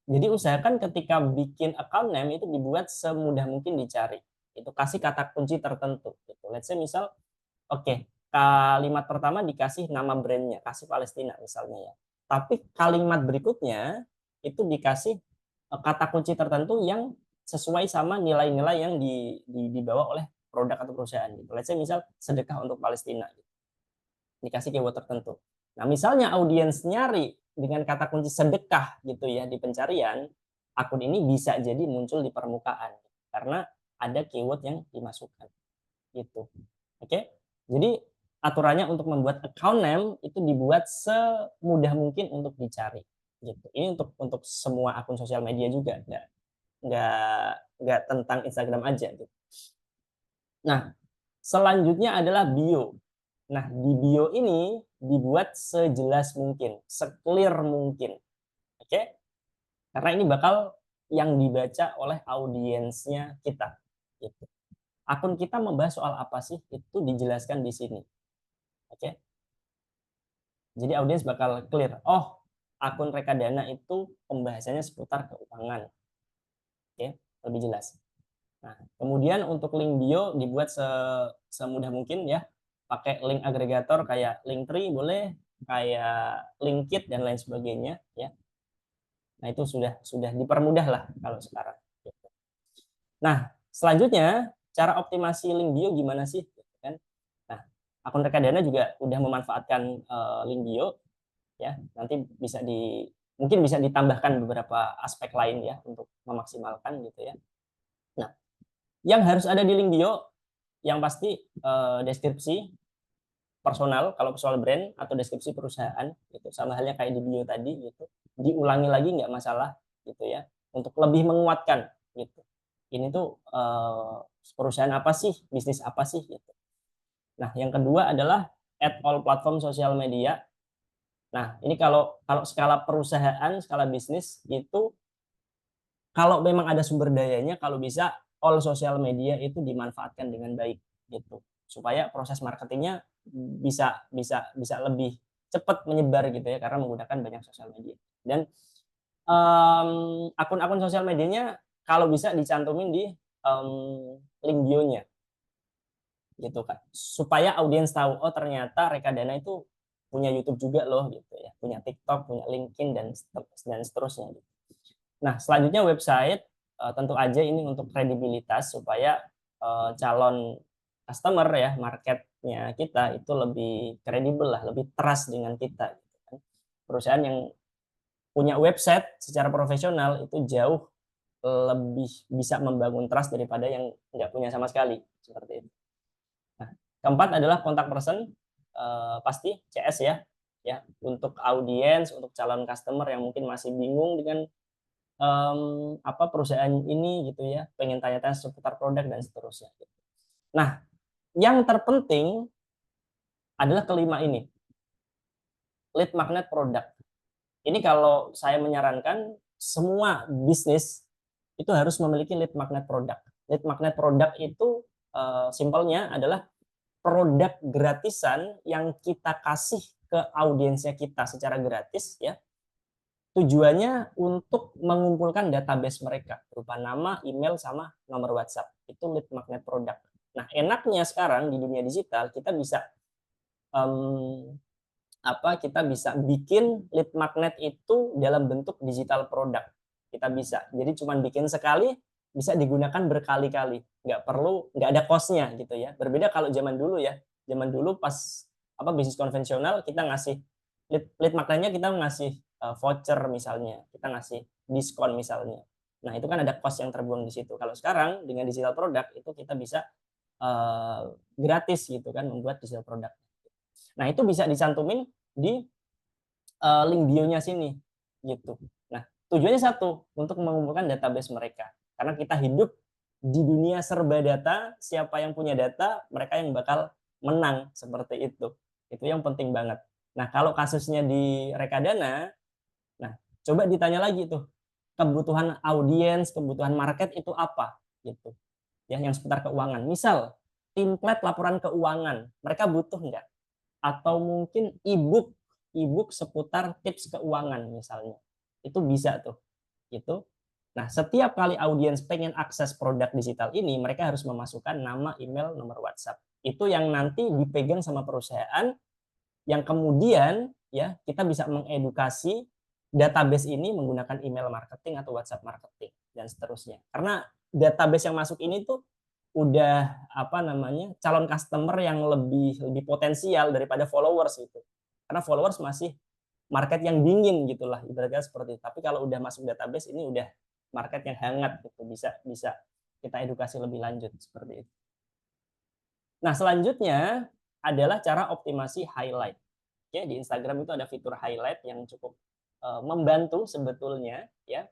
Jadi usahakan ketika bikin account name itu dibuat semudah mungkin dicari. Itu kasih kata kunci tertentu gitu. Let's say misal kalimat pertama dikasih nama brandnya, kasih Palestina misalnya ya. Tapi kalimat berikutnya itu dikasih kata kunci tertentu yang sesuai sama nilai-nilai yang dibawa oleh produk atau perusahaan gitu. Let's say misal sedekah untuk Palestina gitu. Dikasih keyword tertentu. Nah, misalnya audiens nyari dengan kata kunci sedekah gitu ya di pencarian, akun ini bisa jadi muncul di permukaan karena ada keyword yang dimasukkan gitu. Oke. Jadi aturannya untuk membuat account name itu dibuat semudah mungkin untuk dicari gitu. Ini untuk semua akun sosial media juga, nggak tentang Instagram aja gitu. Nah, selanjutnya adalah bio. Nah, di bio ini dibuat sejelas mungkin, seclear mungkin. Oke? Karena ini bakal yang dibaca oleh audiensnya kita. Gitu. Akun kita membahas soal apa sih? Itu dijelaskan di sini. Oke? Jadi audiens bakal clear. Oh, akun rekadana itu pembahasannya seputar keuangan. Oke? Lebih jelas. Nah, kemudian untuk link bio dibuat semudah mungkin ya. Pakai link agregator kayak Linktree boleh, kayak Linkit dan lain sebagainya ya. Nah, itu sudah dipermudah lah kalau sekarang. Nah, selanjutnya cara optimasi link bio gimana sih? Kan? Nah, akun rekadana juga udah memanfaatkan link bio ya. Nanti mungkin bisa ditambahkan beberapa aspek lain ya untuk memaksimalkan gitu ya. Nah, yang harus ada di link bio yang pasti deskripsi personal kalau soal brand atau deskripsi perusahaan gitu, sama halnya kayak di bio tadi gitu, diulangi lagi nggak masalah gitu ya, untuk lebih menguatkan gitu. Ini tuh perusahaan apa sih, bisnis apa sih gitu. Nah, yang kedua adalah add all platform sosial media. Nah, ini kalau skala perusahaan, skala bisnis itu kalau memang ada sumber dayanya, kalau bisa all sosial media itu dimanfaatkan dengan baik gitu, supaya proses marketingnya bisa lebih cepat menyebar gitu ya, karena menggunakan banyak sosial media. Dan akun-akun sosial medianya kalau bisa dicantumin di link bio-nya gitu kan, supaya audiens tahu oh ternyata rekadana itu punya YouTube juga loh gitu ya, punya TikTok, punya LinkedIn dan seterusnya gitu. Nah, selanjutnya website tentu aja ini untuk kredibilitas supaya calon customer ya, marketnya kita itu lebih kredibel lah, lebih trust dengan kita gitu kan. Perusahaan yang punya website secara profesional itu jauh lebih bisa membangun trust daripada yang nggak punya sama sekali, seperti itu. Nah, keempat adalah kontak person, pasti CS ya untuk audiens, untuk calon customer yang mungkin masih bingung dengan perusahaan ini gitu ya, pengen tanya-tanya seputar produk dan seterusnya. Nah, yang terpenting adalah kelima ini, lead magnet produk. Ini kalau saya menyarankan semua bisnis itu harus memiliki lead magnet produk. Lead magnet produk itu simpelnya adalah produk gratisan yang kita kasih ke audiensnya kita secara gratis ya. Tujuannya untuk mengumpulkan database mereka berupa nama, email, sama nomor WhatsApp. Itu lead magnet produk. Nah, enaknya sekarang di dunia digital kita bisa kita bisa bikin lead magnet itu dalam bentuk digital produk. Kita bisa. Jadi cuma bikin sekali bisa digunakan berkali-kali. Nggak ada cost-nya gitu ya. Berbeda kalau zaman dulu ya. Zaman dulu pas bisnis konvensional kita ngasih lead magnetnya, kita ngasih voucher misalnya, kita ngasih diskon misalnya. Nah, itu kan ada cost yang terbuang di situ. Kalau sekarang dengan digital produk itu kita bisa gratis gitu kan membuat digital produk. Nah, itu bisa dicantumin di link bio-nya sini gitu. Nah, tujuannya satu, untuk mengumpulkan database mereka. Karena kita hidup di dunia serba data, siapa yang punya data, mereka yang bakal menang, seperti itu. Itu yang penting banget. Nah, kalau kasusnya di Rekadana, nah coba ditanya lagi tuh, kebutuhan audiens, kebutuhan market itu apa gitu. Ya, yang seputar keuangan. Misal template laporan keuangan, mereka butuh nggak? Atau mungkin e-book seputar tips keuangan misalnya. Itu bisa tuh. Gitu. Nah, setiap kali audiens pengen akses produk digital ini, mereka harus memasukkan nama, email, nomor WhatsApp. Itu yang nanti dipegang sama perusahaan, yang kemudian ya kita bisa mengedukasi database ini menggunakan email marketing atau WhatsApp marketing dan seterusnya. Karena database yang masuk ini tuh udah calon customer yang lebih potensial daripada followers gitu. Karena followers masih market yang dingin gitulah ibaratnya seperti itu. Tapi kalau udah masuk database ini udah market yang hangat gitu, bisa kita edukasi lebih lanjut seperti itu. Nah, selanjutnya adalah cara optimasi highlight. Ya, di Instagram itu ada fitur highlight yang cukup membantu sebetulnya ya.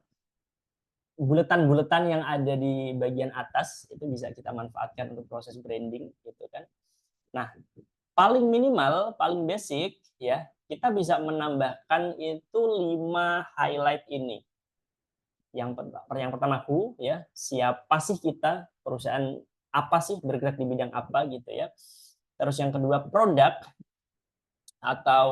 Buletan-buletan yang ada di bagian atas itu bisa kita manfaatkan untuk proses branding gitu kan. Nah, paling minimal, paling basic ya, kita bisa menambahkan itu 5 highlight ini. Yang pertama who ya, siapa sih kita, perusahaan apa sih, bergerak di bidang apa gitu ya. Terus yang kedua produk atau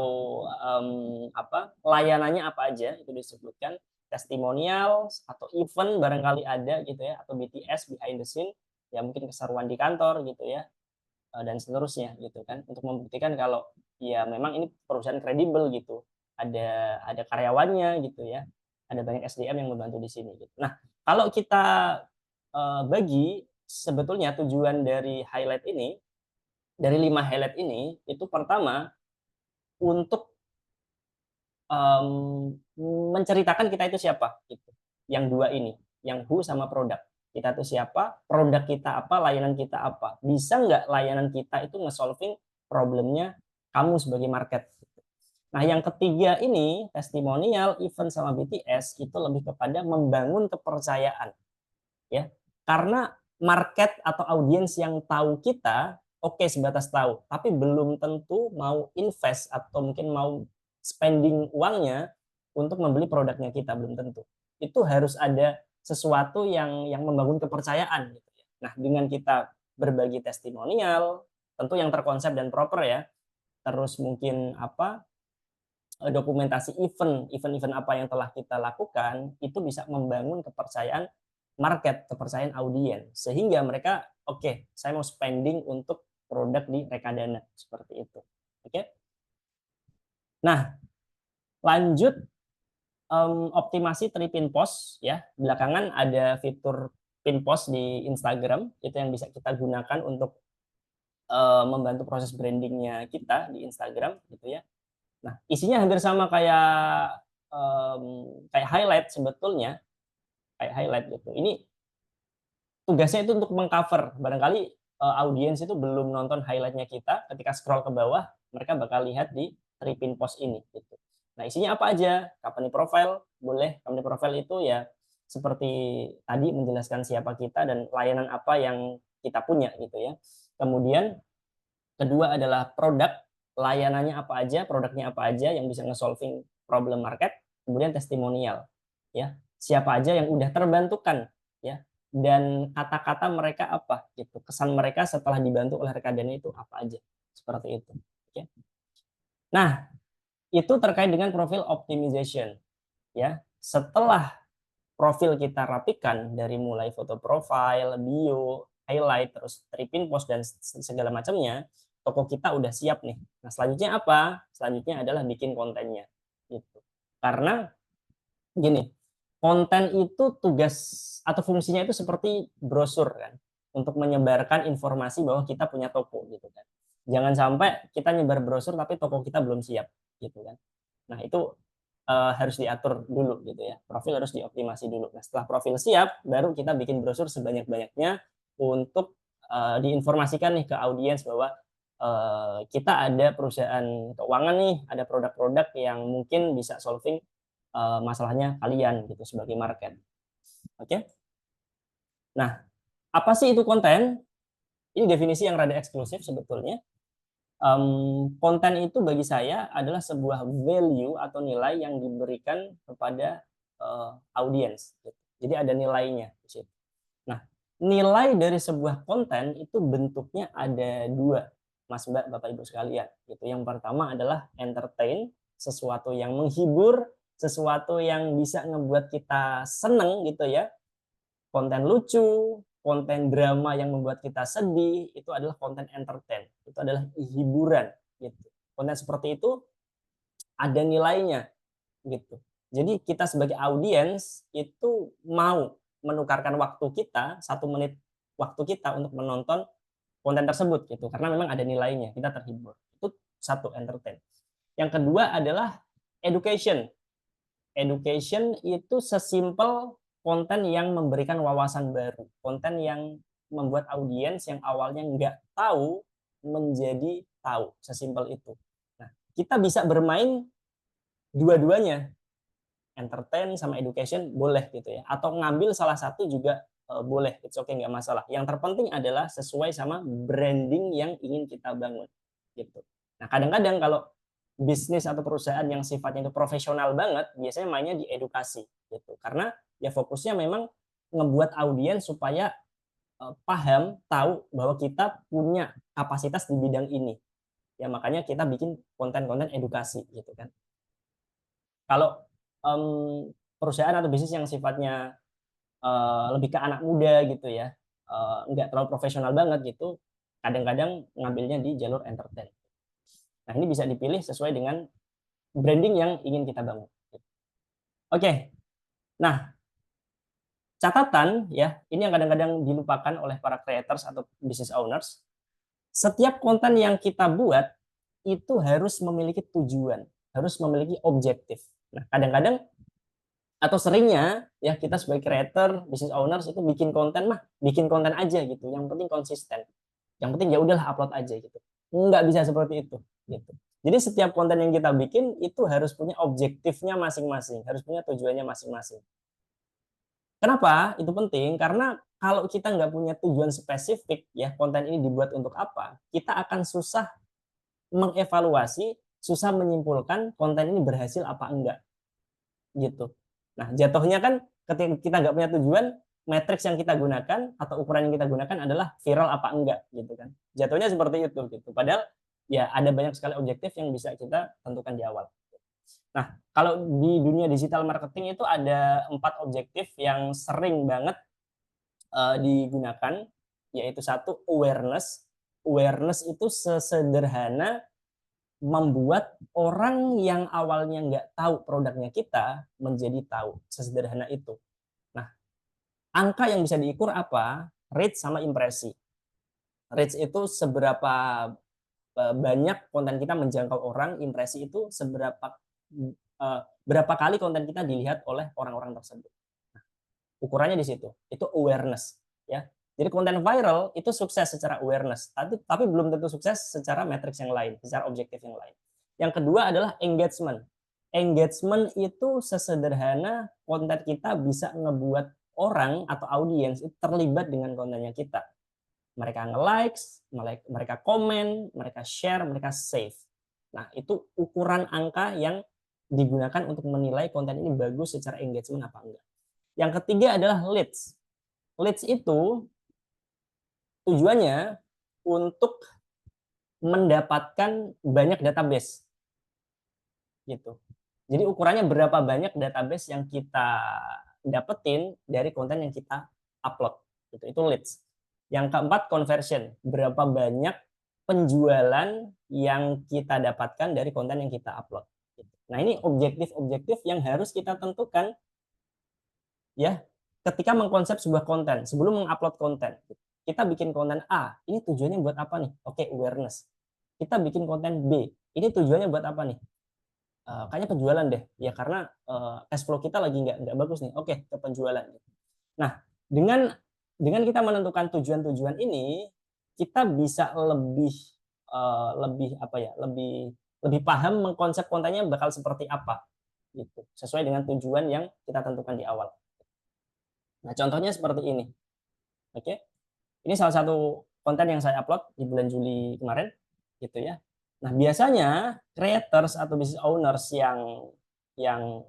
layanannya apa aja itu disebutkan, testimonial atau event barangkali ada gitu ya, atau BTS behind the scene ya, mungkin keseruan di kantor gitu ya, dan seterusnya gitu kan, untuk membuktikan kalau ya memang ini perusahaan kredibel gitu, ada karyawannya gitu ya, ada banyak SDM yang membantu di sini gitu. Nah, kalau kita bagi sebetulnya tujuan dari highlight ini, dari 5 highlight ini, itu pertama untuk menceritakan kita itu siapa gitu. Yang dua ini, yang who sama produk. Kita itu siapa, produk kita apa, layanan kita apa. Bisa nggak layanan kita itu nge-solving problemnya kamu sebagai market. Nah, yang ketiga ini, testimonial, event sama BTS itu lebih kepada membangun kepercayaan. Ya. Karena market atau audiens yang tahu kita, oke, sebatas tahu, tapi belum tentu mau invest atau mungkin mau spending uangnya untuk membeli produknya kita, belum tentu. Itu harus ada sesuatu yang membangun kepercayaan gitu ya. Nah, dengan kita berbagi testimonial, tentu yang terkonsep dan proper ya. Terus mungkin dokumentasi event apa yang telah kita lakukan, itu bisa membangun kepercayaan market, kepercayaan audiens, sehingga mereka oke, saya mau spending untuk produk di Rekadana seperti itu. Oke. Nah, lanjut optimasi pin post ya. Belakangan ada fitur pin post di Instagram, itu yang bisa kita gunakan untuk membantu proses brandingnya kita di Instagram gitu ya. Nah, isinya hampir sama kayak highlight sebetulnya, kayak highlight gitu. Ini tugasnya itu untuk mengcover. Barangkali audiens itu belum nonton highlightnya kita, ketika scroll ke bawah, mereka bakal lihat di pin post ini gitu. Nah, isinya apa aja? Company profile, boleh. Company profile itu ya seperti tadi menjelaskan siapa kita dan layanan apa yang kita punya gitu ya. Kemudian kedua adalah produk, layanannya apa aja, produknya apa aja yang bisa nge-solving problem market. Kemudian testimonial, ya, siapa aja yang udah terbantukan, ya, dan kata-kata mereka apa, gitu, kesan mereka setelah dibantu oleh Rekadana itu apa aja, seperti itu. Oke. Nah, itu terkait dengan profil optimization, ya. Setelah profil kita rapikan dari mulai foto profile, bio, highlight, terus pin post dan segala macamnya, toko kita udah siap nih. Nah, selanjutnya apa? Selanjutnya adalah bikin kontennya. Gitu. Karena gini, konten itu tugas atau fungsinya itu seperti brosur kan, untuk menyebarkan informasi bahwa kita punya toko gitu kan. Jangan sampai kita nyebar brosur tapi toko kita belum siap gitu kan. Nah, itu harus diatur dulu gitu ya. Profil harus dioptimasi dulu. Nah, setelah profil siap, baru kita bikin brosur sebanyak-banyaknya untuk diinformasikan nih ke audiens bahwa kita ada perusahaan keuangan nih, ada produk-produk yang mungkin bisa solving masalahnya kalian gitu sebagai market. Oke. Nah, apa sih itu konten? Ini definisi yang rada eksklusif sebetulnya. Konten itu bagi saya adalah sebuah value atau nilai yang diberikan kepada audiens. Gitu. Jadi ada nilainya di situ. Nah, nilai dari sebuah konten itu bentuknya ada dua, Mas Mbak, Bapak Ibu sekalian. Gitu. Yang pertama adalah entertain, sesuatu yang menghibur, sesuatu yang bisa ngebuat kita seneng gitu ya. Konten lucu, konten drama yang membuat kita sedih, itu adalah konten entertain. Itu adalah hiburan gitu. Konten seperti itu ada nilainya gitu. Jadi kita sebagai audiens itu mau menukarkan waktu kita, 1 menit waktu kita untuk menonton konten tersebut gitu, karena memang ada nilainya, kita terhibur. Itu satu, entertain. Yang kedua adalah education. Education itu sesimpel konten yang memberikan wawasan baru, konten yang membuat audiens yang awalnya nggak tahu menjadi tahu, sesimpel itu. Nah, kita bisa bermain dua-duanya, entertain sama education boleh gitu ya, atau ngambil salah satu juga boleh, it's okay, nggak masalah. Yang terpenting adalah sesuai sama branding yang ingin kita bangun gitu. Nah, kadang-kadang kalau bisnis atau perusahaan yang sifatnya itu profesional banget, biasanya mainnya di edukasi gitu, karena ya fokusnya memang ngebuat audiens supaya paham, tahu bahwa kita punya kapasitas di bidang ini ya, makanya kita bikin konten-konten edukasi gitu kan. Kalau perusahaan atau bisnis yang sifatnya lebih ke anak muda gitu ya, nggak terlalu profesional banget gitu, kadang-kadang ngambilnya di jalur entertain. Nah, ini bisa dipilih sesuai dengan branding yang ingin kita bangun. Oke. Nah, catatan ya, ini yang kadang-kadang dilupakan oleh para creators atau business owners. Setiap konten yang kita buat itu harus memiliki tujuan, harus memiliki objektif. Nah, kadang-kadang atau seringnya ya kita sebagai creator, business owners itu bikin konten aja gitu. Yang penting konsisten. Yang penting ya udahlah upload aja gitu. Nggak bisa seperti itu gitu. Jadi setiap konten yang kita bikin itu harus punya objektifnya masing-masing, harus punya tujuannya masing-masing. Kenapa? Itu penting karena kalau kita nggak punya tujuan spesifik ya konten ini dibuat untuk apa, kita akan susah mengevaluasi, susah menyimpulkan konten ini berhasil apa enggak gitu. Nah, jatuhnya kan ketika kita nggak punya tujuan, matriks yang kita gunakan atau ukuran yang kita gunakan adalah viral apa enggak gitu kan. Jatuhnya seperti itu gitu. Padahal ya ada banyak sekali objektif yang bisa kita tentukan di awal. Nah, kalau di dunia digital marketing itu ada 4 objektif yang sering banget digunakan, yaitu satu, awareness. Awareness itu sesederhana membuat orang yang awalnya nggak tahu produknya kita menjadi tahu, sesederhana itu. Nah, angka yang bisa diukur apa? Reach sama impresi. Reach itu seberapa banyak konten kita menjangkau orang, impresi itu berapa kali konten kita dilihat oleh orang-orang tersebut. Nah, ukurannya di situ. Itu awareness ya. Jadi konten viral itu sukses secara awareness, tapi belum tentu sukses secara matriks yang lain, secara objektif yang lain. Yang kedua adalah engagement. Engagement itu sesederhana konten kita bisa ngebuat orang atau audiens itu terlibat dengan kontennya kita. Mereka nge-likes, mereka komen, mereka share, mereka save. Nah, itu ukuran angka yang digunakan untuk menilai konten ini bagus secara engagement apa enggak. Yang ketiga adalah leads. Leads itu tujuannya untuk mendapatkan banyak database. Gitu. Jadi ukurannya berapa banyak database yang kita dapetin dari konten yang kita upload. Gitu. Itu leads. Yang keempat, conversion. Berapa banyak penjualan yang kita dapatkan dari konten yang kita upload. Nah, ini objektif-objektif yang harus kita tentukan ya ketika mengkonsep sebuah konten. Sebelum mengupload konten, kita bikin konten A, ini tujuannya buat apa nih? Oke, awareness. Kita bikin konten B, ini tujuannya buat apa nih? Kayaknya penjualan deh, ya karena cash flow kita lagi nggak bagus nih. Oke, ke penjualan. Nah, dengan kita menentukan tujuan-tujuan ini, kita bisa lebih paham mengkonsep kontennya bakal seperti apa gitu, sesuai dengan tujuan yang kita tentukan di awal. Nah, contohnya seperti ini. Oke. Ini salah satu konten yang saya upload di bulan Juli kemarin gitu ya. Nah, biasanya creators atau business owners yang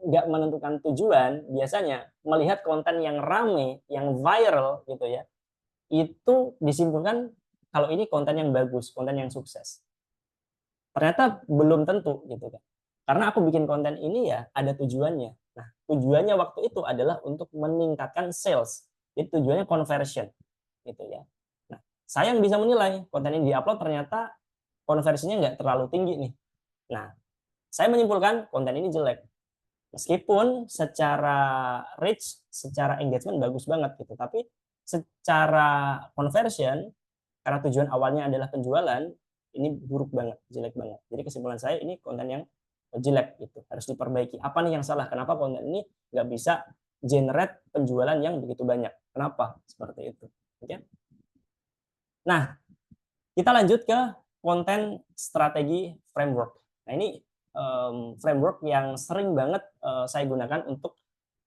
nggak menentukan tujuan, biasanya melihat konten yang rame, yang viral gitu ya, itu disimpulkan kalau ini konten yang bagus, konten yang sukses. Ternyata belum tentu gitu kan. Karena aku bikin konten ini ya ada tujuannya. Nah, tujuannya waktu itu adalah untuk meningkatkan sales. Jadi tujuannya conversion gitu ya. Nah, saya yang bisa menilai konten ini diupload ternyata konversinya nggak terlalu tinggi nih. Nah, saya menyimpulkan konten ini jelek. Meskipun secara reach, secara engagement bagus banget gitu, tapi secara conversion karena tujuan awalnya adalah penjualan, ini buruk banget, jelek banget. Jadi kesimpulan saya ini konten yang jelek gitu, harus diperbaiki. Apa nih yang salah? Kenapa konten ini nggak bisa generate penjualan yang begitu banyak? Kenapa? Seperti itu. Oke. Nah, kita lanjut ke konten strategi framework. Nah, ini framework yang sering banget saya gunakan untuk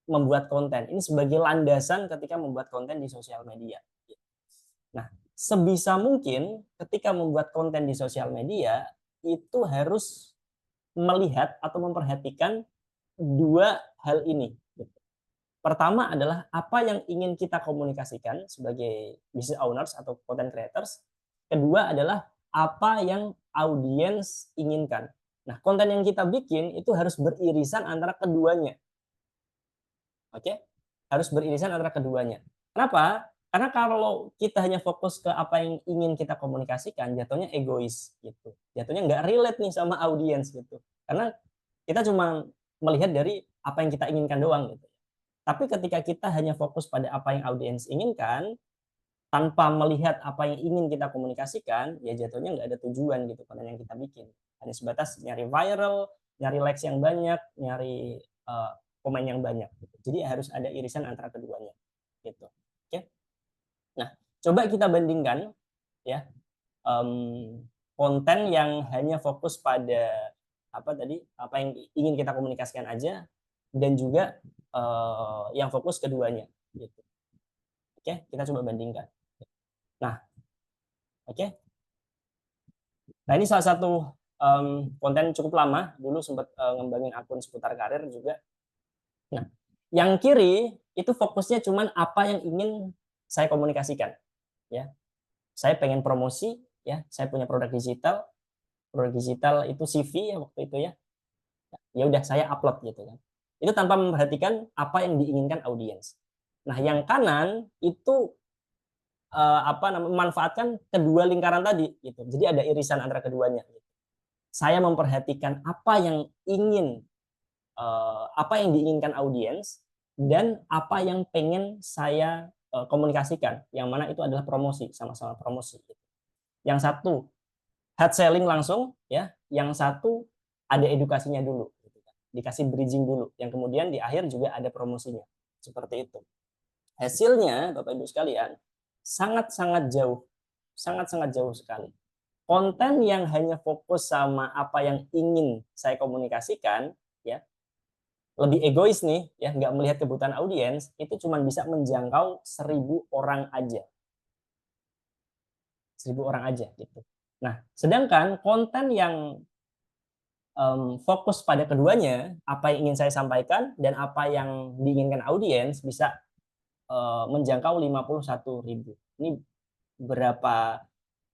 membuat konten. Ini sebagai landasan ketika membuat konten di sosial media. Nah, sebisa mungkin ketika membuat konten di sosial media itu harus melihat atau memperhatikan dua hal ini. Pertama adalah apa yang ingin kita komunikasikan sebagai business owners atau content creators. Kedua adalah apa yang audiens inginkan. Nah, konten yang kita bikin itu harus beririsan antara keduanya. Oke? Harus beririsan antara keduanya. Kenapa? Karena kalau kita hanya fokus ke apa yang ingin kita komunikasikan, jatuhnya egois gitu. Jatuhnya nggak relate nih sama audiens gitu. Karena kita cuma melihat dari apa yang kita inginkan doang gitu. Tapi ketika kita hanya fokus pada apa yang audiens inginkan, tanpa melihat apa yang ingin kita komunikasikan, ya jatuhnya nggak ada tujuan gitu konten yang kita bikin. Hanya sebatas nyari viral, nyari likes yang banyak, nyari komen yang banyak. Gitu. Jadi harus ada irisan antara keduanya. Gitu. Oke. Nah, coba kita bandingkan ya konten yang hanya fokus pada apa yang ingin kita komunikasikan aja, dan juga yang fokus keduanya. Gitu. Oke, kita coba bandingkan. Nah, oke. Nah, ini salah satu konten cukup lama, dulu sempat ngembangin akun seputar karir juga. Nah, yang kiri itu fokusnya cuman apa yang ingin saya komunikasikan, ya. Saya pengen promosi, ya. Saya punya produk digital itu CV ya waktu itu ya. Ya udah saya upload gitu kan. Itu tanpa memperhatikan apa yang diinginkan audiens. Nah, yang kanan itu memanfaatkan kedua lingkaran tadi gitu. Jadi ada irisan antara keduanya gitu. Saya memperhatikan apa yang diinginkan audiens dan apa yang pengen saya komunikasikan, yang mana itu adalah promosi, sama-sama promosi gitu. Yang satu hard selling langsung ya, yang satu ada edukasinya dulu gitu kan. Dikasih bridging dulu, yang kemudian di akhir juga ada promosinya. Seperti itu. Hasilnya Bapak Ibu sekalian sangat-sangat jauh sekali. Konten yang hanya fokus sama apa yang ingin saya komunikasikan, ya, lebih egois nih, ya, nggak melihat kebutuhan audiens, itu cuma bisa menjangkau 1.000 orang aja. 1.000 orang aja gitu. Nah, sedangkan konten yang fokus pada keduanya, apa yang ingin saya sampaikan dan apa yang diinginkan audiens bisa menjangkau 51.000. Ini berapa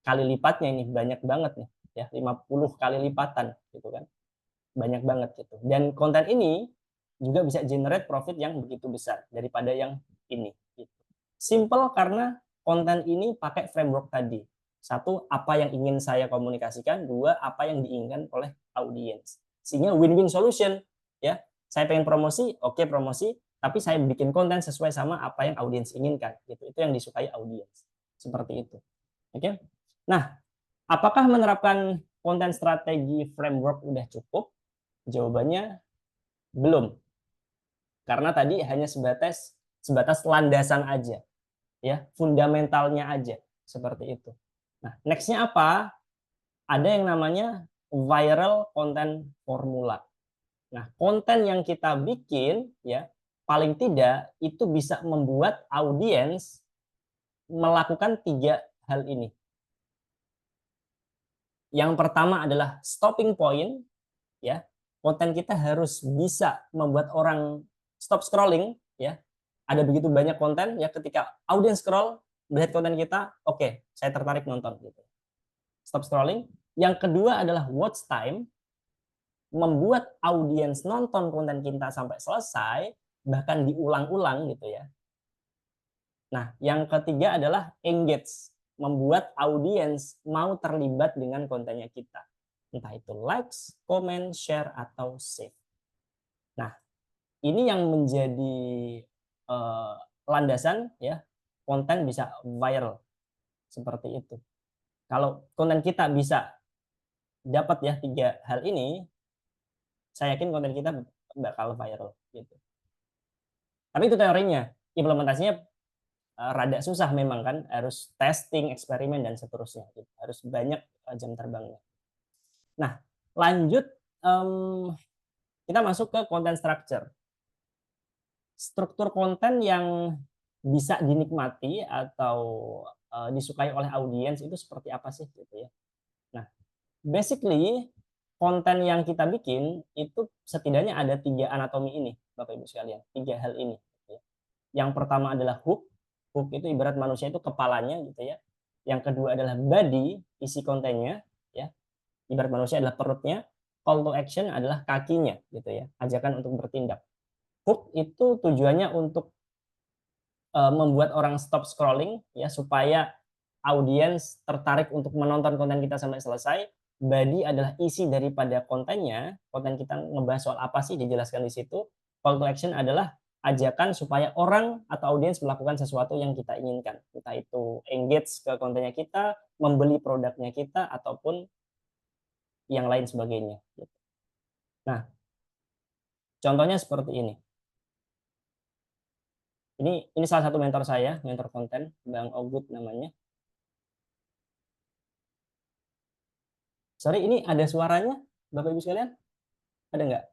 kali lipatnya ini, banyak banget nih ya, 50 kali lipatan gitu kan, banyak banget gitu. Dan konten ini juga bisa generate profit yang begitu besar daripada yang ini gitu. Simple karena konten ini pakai framework tadi. Satu, apa yang ingin saya komunikasikan. Dua, apa yang diinginkan oleh audiens. Sehingga win-win solution ya. Saya pengen promosi, oke promosi, tapi saya bikin konten sesuai sama apa yang audiens inginkan gitu. Itu yang disukai audiens. Seperti itu. Oke. Nah, apakah menerapkan konten strategi framework udah cukup? Jawabannya belum. Karena tadi hanya sebatas landasan aja. Ya, fundamentalnya aja. Seperti itu. Nah, next-nya apa? Ada yang namanya viral content formula. Nah, konten yang kita bikin ya paling tidak itu bisa membuat audiens melakukan 3 hal ini. Yang pertama adalah stopping point ya. Konten kita harus bisa membuat orang stop scrolling ya. Ada begitu banyak konten ya, ketika audiens scroll melihat konten kita, oke, saya tertarik nonton gitu. Stop scrolling. Yang kedua adalah watch time, membuat audiens nonton konten kita sampai selesai, bahkan diulang-ulang gitu ya. Nah, yang ketiga adalah engage, membuat audiens mau terlibat dengan kontennya kita. Entah itu likes, comment, share, atau save. Nah, ini yang menjadi landasan ya, konten bisa viral seperti itu. Kalau konten kita bisa dapat ya 3 hal ini, saya yakin konten kita bakal viral gitu. Tapi itu teorinya, implementasinya rada susah memang kan, harus testing, eksperimen dan seterusnya gitu. Harus banyak jam terbangnya. Nah, lanjut kita masuk ke content structure. Struktur konten yang bisa dinikmati atau disukai oleh audiens itu seperti apa sih gitu ya. Nah, basically konten yang kita bikin itu setidaknya ada 3 anatomi ini, Bapak Ibu sekalian, 3 hal ini gitu ya. Yang pertama adalah hook. Hook itu ibarat manusia itu kepalanya gitu ya. Yang kedua adalah body, isi kontennya ya. Ibarat manusia adalah perutnya. Call to action adalah kakinya gitu ya, ajakan untuk bertindak. Hook itu tujuannya untuk membuat orang stop scrolling ya, supaya audiens tertarik untuk menonton konten kita sampai selesai. Body adalah isi daripada kontennya, konten kita ngebahas soal apa sih, dijelaskan di situ. Call to action adalah ajakan supaya orang atau audiens melakukan sesuatu yang kita inginkan, entah itu engage ke kontennya kita, membeli produknya kita, ataupun yang lain sebagainya. Nah, contohnya seperti ini. Ini salah satu mentor saya, mentor konten, Bang Ogut namanya. Sorry, ini ada suaranya, Bapak Ibu sekalian? Ada nggak?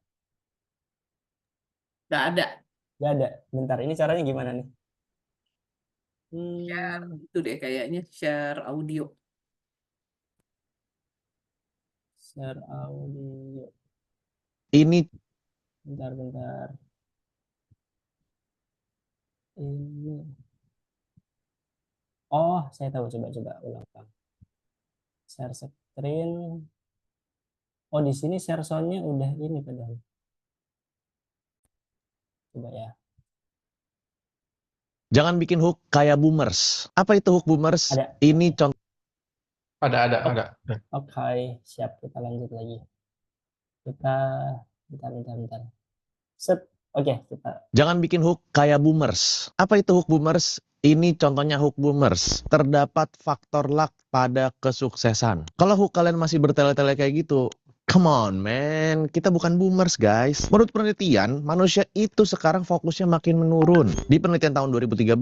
Nggak ada. Nggak ada. Bentar, ini caranya gimana nih? Share itu deh kayaknya, share audio. Share audio. Ini Bentar. Ini. Oh, saya tahu. Coba ulang. Share screen. Oh, di sini share sound-nya udah ini padahal. Coba ya. jangan bikin hook kayak boomers. Apa itu hook boomers? Ada. Ini contoh. Ada. Oke, siap, kita lanjut lagi. Kita bentar. Set. Oke, kita. Jangan bikin hook kayak boomers. Apa itu hook boomers? Ini contohnya hook boomers. Terdapat faktor luck pada kesuksesan. Kalau hook kalian masih bertele-tele kayak gitu, come on man, kita bukan boomers guys. Menurut penelitian, manusia itu sekarang fokusnya makin menurun. Di penelitian tahun 2013,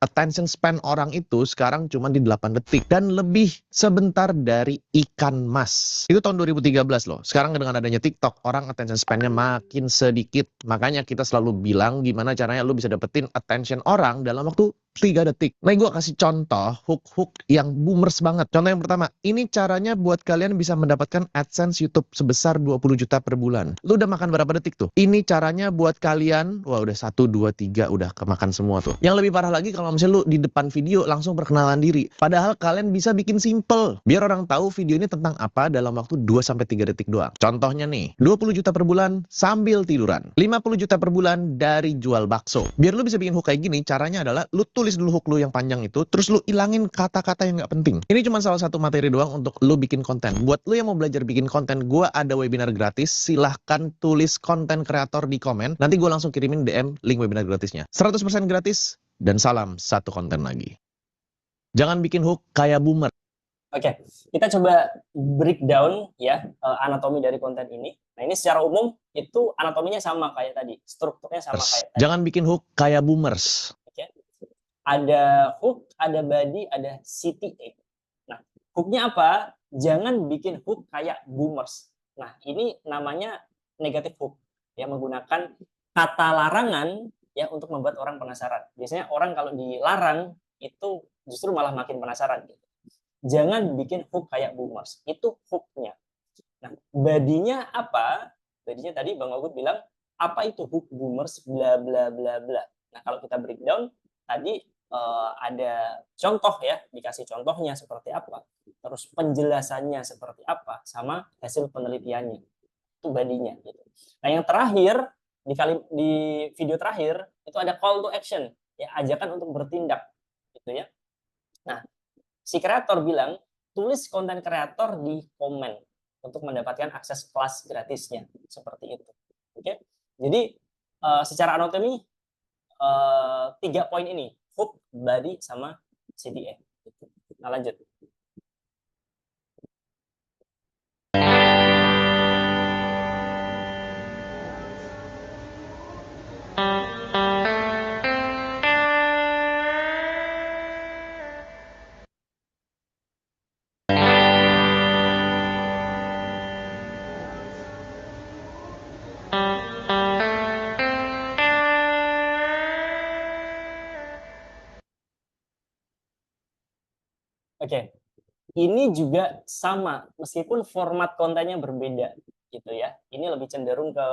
attention span orang itu sekarang cuma di 8 detik. Dan lebih sebentar dari ikan mas. Itu tahun 2013 loh. Sekarang dengan adanya TikTok, orang attention span-nya makin sedikit. Makanya kita selalu bilang gimana caranya lu bisa dapetin attention orang dalam waktu 3 detik. Nah, gue kasih contoh hook-hook yang boomers banget. Contoh yang pertama, ini caranya buat kalian bisa mendapatkan AdSense YouTube sebesar 20 juta per bulan. Lu udah makan berapa detik tuh? Ini caranya buat kalian, wah udah 1, 2, 3 udah kemakan semua tuh. Yang lebih parah lagi kalau misalnya lu di depan video langsung perkenalan diri. Padahal kalian bisa bikin simple. Biar orang tahu video ini tentang apa dalam waktu 2-3 detik doang. Contohnya nih, 20 juta per bulan sambil tiduran. 50 juta per bulan dari jual bakso. Biar lu bisa bikin hook kayak gini, caranya adalah lu tulis dulu hook lu yang panjang itu, terus lu ilangin kata-kata yang nggak penting. Ini cuma salah satu materi doang untuk lu bikin konten. Buat lu yang mau belajar bikin konten, gue ada webinar gratis. Silahkan tulis konten kreator di komen. Nanti gue langsung kirimin DM link webinar gratisnya. 100% gratis, dan salam satu konten lagi. Jangan bikin hook kayak boomer. Oke, kita coba breakdown ya anatomi dari konten ini. Nah, ini secara umum itu anatominya sama kayak tadi, strukturnya sama kayak tadi. Jangan bikin hook kayak boomers. Oke. Ada hook, ada body, ada CTA. Nah, hooknya apa? Jangan bikin hook kayak boomers. Nah, ini namanya negative hook. ya, menggunakan kata larangan ya untuk membuat orang penasaran. Biasanya orang kalau dilarang itu justru malah makin penasaran gitu. Jangan bikin hook kayak boomers. Itu hooknya. Nah, badinya apa? Badinya tadi Bang Ogut bilang, apa itu hook boomers bla bla bla bla. Nah, kalau kita breakdown tadi ada contoh ya, dikasih contohnya seperti apa, terus penjelasannya seperti apa, sama hasil penelitiannya. Itu badinya gitu. Nah, yang terakhir di video terakhir itu ada call to action, ya, ajakan untuk bertindak gitu ya. Nah, si kreator bilang, tulis konten kreator di komen untuk mendapatkan akses kelas gratisnya, seperti itu. Oke, jadi secara anatomi 3 poin ini, hook, body, sama CTA. Nah, lanjut. Oke, ini juga sama, meskipun format kontennya berbeda, gitu ya. Ini lebih cenderung ke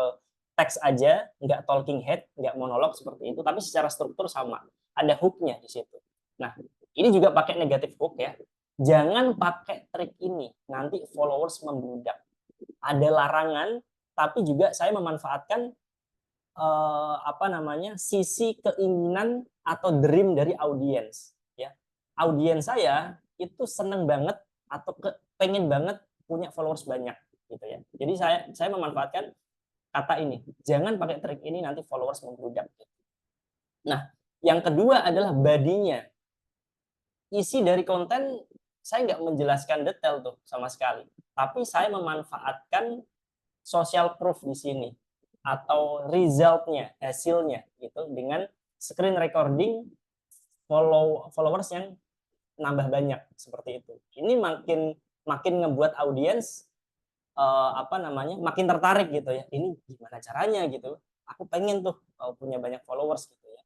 teks aja, nggak talking head, nggak monolog seperti itu, tapi secara struktur sama. Ada hooknya di situ. Nah, ini juga pakai negatif hook ya. Jangan pakai trik ini, nanti followers membludak. Ada larangan, tapi juga saya memanfaatkan sisi keinginan atau dream dari audiens. Ya, audiens saya itu seneng banget atau pengen banget punya followers banyak gitu ya. Jadi saya memanfaatkan kata ini, jangan pakai trik ini nanti followers membludak. Nah, yang kedua adalah badinya. Isi dari konten saya nggak menjelaskan detail tuh sama sekali, tapi saya memanfaatkan social proof di sini atau resultnya, hasilnya gitu, dengan screen recording followers yang nambah banyak seperti itu. Ini makin ngebuat audiens makin tertarik gitu ya. Ini gimana caranya gitu. Aku pengen tuh punya banyak followers gitu ya.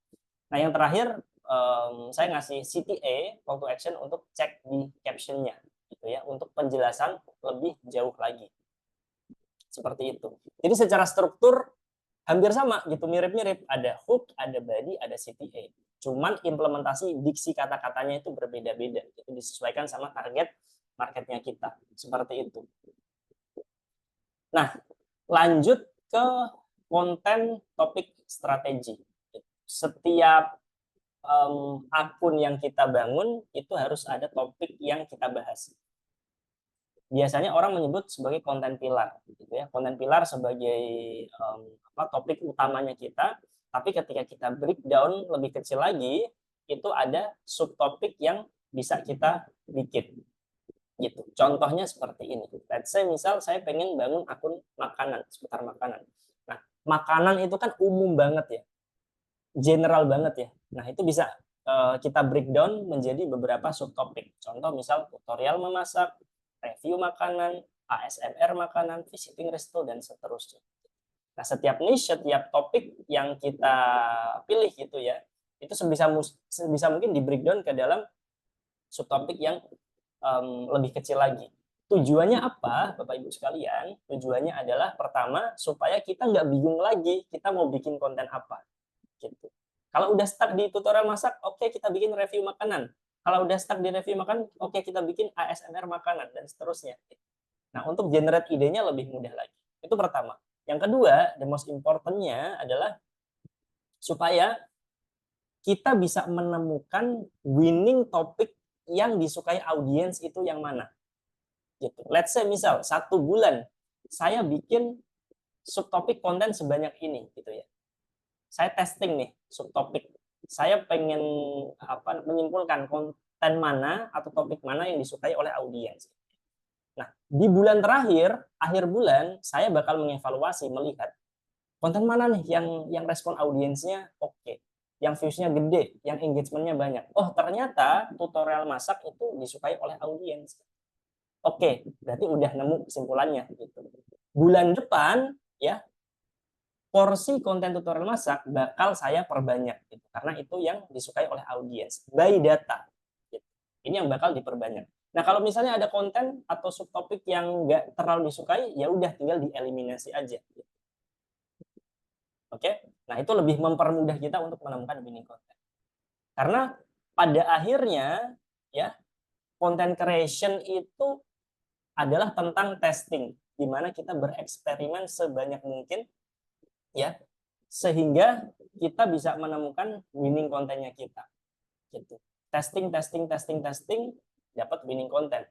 Nah, yang terakhir saya ngasih CTA, call to action, untuk cek di captionnya gitu ya, untuk penjelasan lebih jauh lagi. Seperti itu. Jadi secara struktur hampir sama gitu, mirip-mirip, ada hook, ada body, ada CTA. Cuman implementasi diksi kata-katanya itu berbeda-beda, itu disesuaikan sama target marketnya kita, seperti itu. Nah, lanjut ke konten topik strategi. Setiap akun yang kita bangun itu harus ada topik yang kita bahas. Biasanya orang menyebut sebagai konten pilar, gitu ya. Konten pilar sebagai topik utamanya kita, tapi ketika kita breakdown lebih kecil lagi, itu ada subtopik yang bisa kita bikin. Gitu. Contohnya seperti ini. Let's say misal saya pengen bangun akun makanan, seputar makanan. Nah, makanan itu kan umum banget ya. General banget ya. Nah, itu bisa kita breakdown menjadi beberapa subtopik. Contoh misal tutorial memasak, review makanan, ASMR makanan, visiting resto, dan seterusnya. Nah, setiap niche, setiap topik yang kita pilih gitu ya, itu sebisa mungkin di breakdown ke dalam subtopik yang lebih kecil lagi. Tujuannya apa, Bapak Ibu sekalian? Tujuannya adalah pertama, supaya kita nggak bingung lagi kita mau bikin konten apa. Gitu. Kalau udah stuck di tutorial masak, oke, kita bikin review makanan. Kalau udah stuck di review makanan, oke, kita bikin ASMR makanan, dan seterusnya. Nah, untuk generate idenya lebih mudah lagi. Itu pertama. Yang kedua, the most important-nya adalah supaya kita bisa menemukan winning topik yang disukai audiens itu yang mana. Gitu. Let's say misal 1 bulan saya bikin subtopik konten sebanyak ini gitu ya. Saya testing nih subtopik. Saya pengen menyimpulkan konten mana atau topik mana yang disukai oleh audiens. Nah, di bulan terakhir, akhir bulan, saya bakal mengevaluasi, melihat konten mana nih yang respon audiensnya oke, yang views-nya gede, yang engagement-nya banyak. Oh, ternyata tutorial masak itu disukai oleh audiens. Oke, berarti udah nemu kesimpulannya gitu. Bulan depan ya, porsi konten tutorial masak bakal saya perbanyak gitu, karena itu yang disukai oleh audiens by data gitu. Ini yang bakal diperbanyak. Nah, kalau misalnya ada konten atau subtopik yang nggak terlalu disukai, ya udah tinggal dieliminasi aja gitu. Oke, nah itu lebih mempermudah kita untuk menemukan winning content. Karena pada akhirnya ya, content creation itu adalah tentang testing, di mana kita bereksperimen sebanyak mungkin ya, sehingga kita bisa menemukan winning kontennya kita gitu. Testing dapat winning content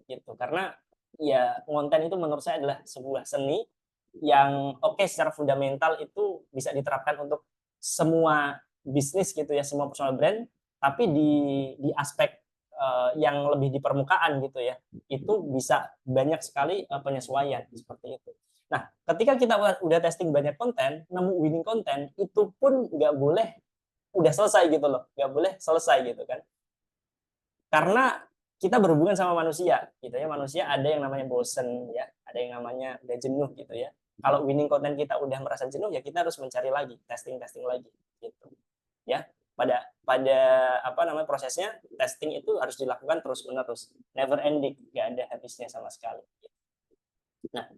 gitu. Karena ya, konten itu menurut saya adalah sebuah seni yang oke, secara fundamental itu bisa diterapkan untuk semua bisnis gitu ya, semua personal brand, tapi di aspek yang lebih di permukaan gitu ya, itu bisa banyak sekali penyesuaian seperti itu. Nah, ketika kita udah testing banyak konten, nemu winning konten, itu pun nggak boleh udah selesai gitu loh, nggak boleh selesai gitu kan. Karena kita berhubungan sama manusia gitu ya, manusia ada yang namanya bosen ya, ada yang namanya udah jenuh gitu ya. Kalau winning konten kita udah merasa jenuh, ya kita harus mencari lagi, testing lagi gitu ya. Pada apa namanya, prosesnya testing itu harus dilakukan terus menerus, never ending, nggak ada habisnya sama sekali. Nah,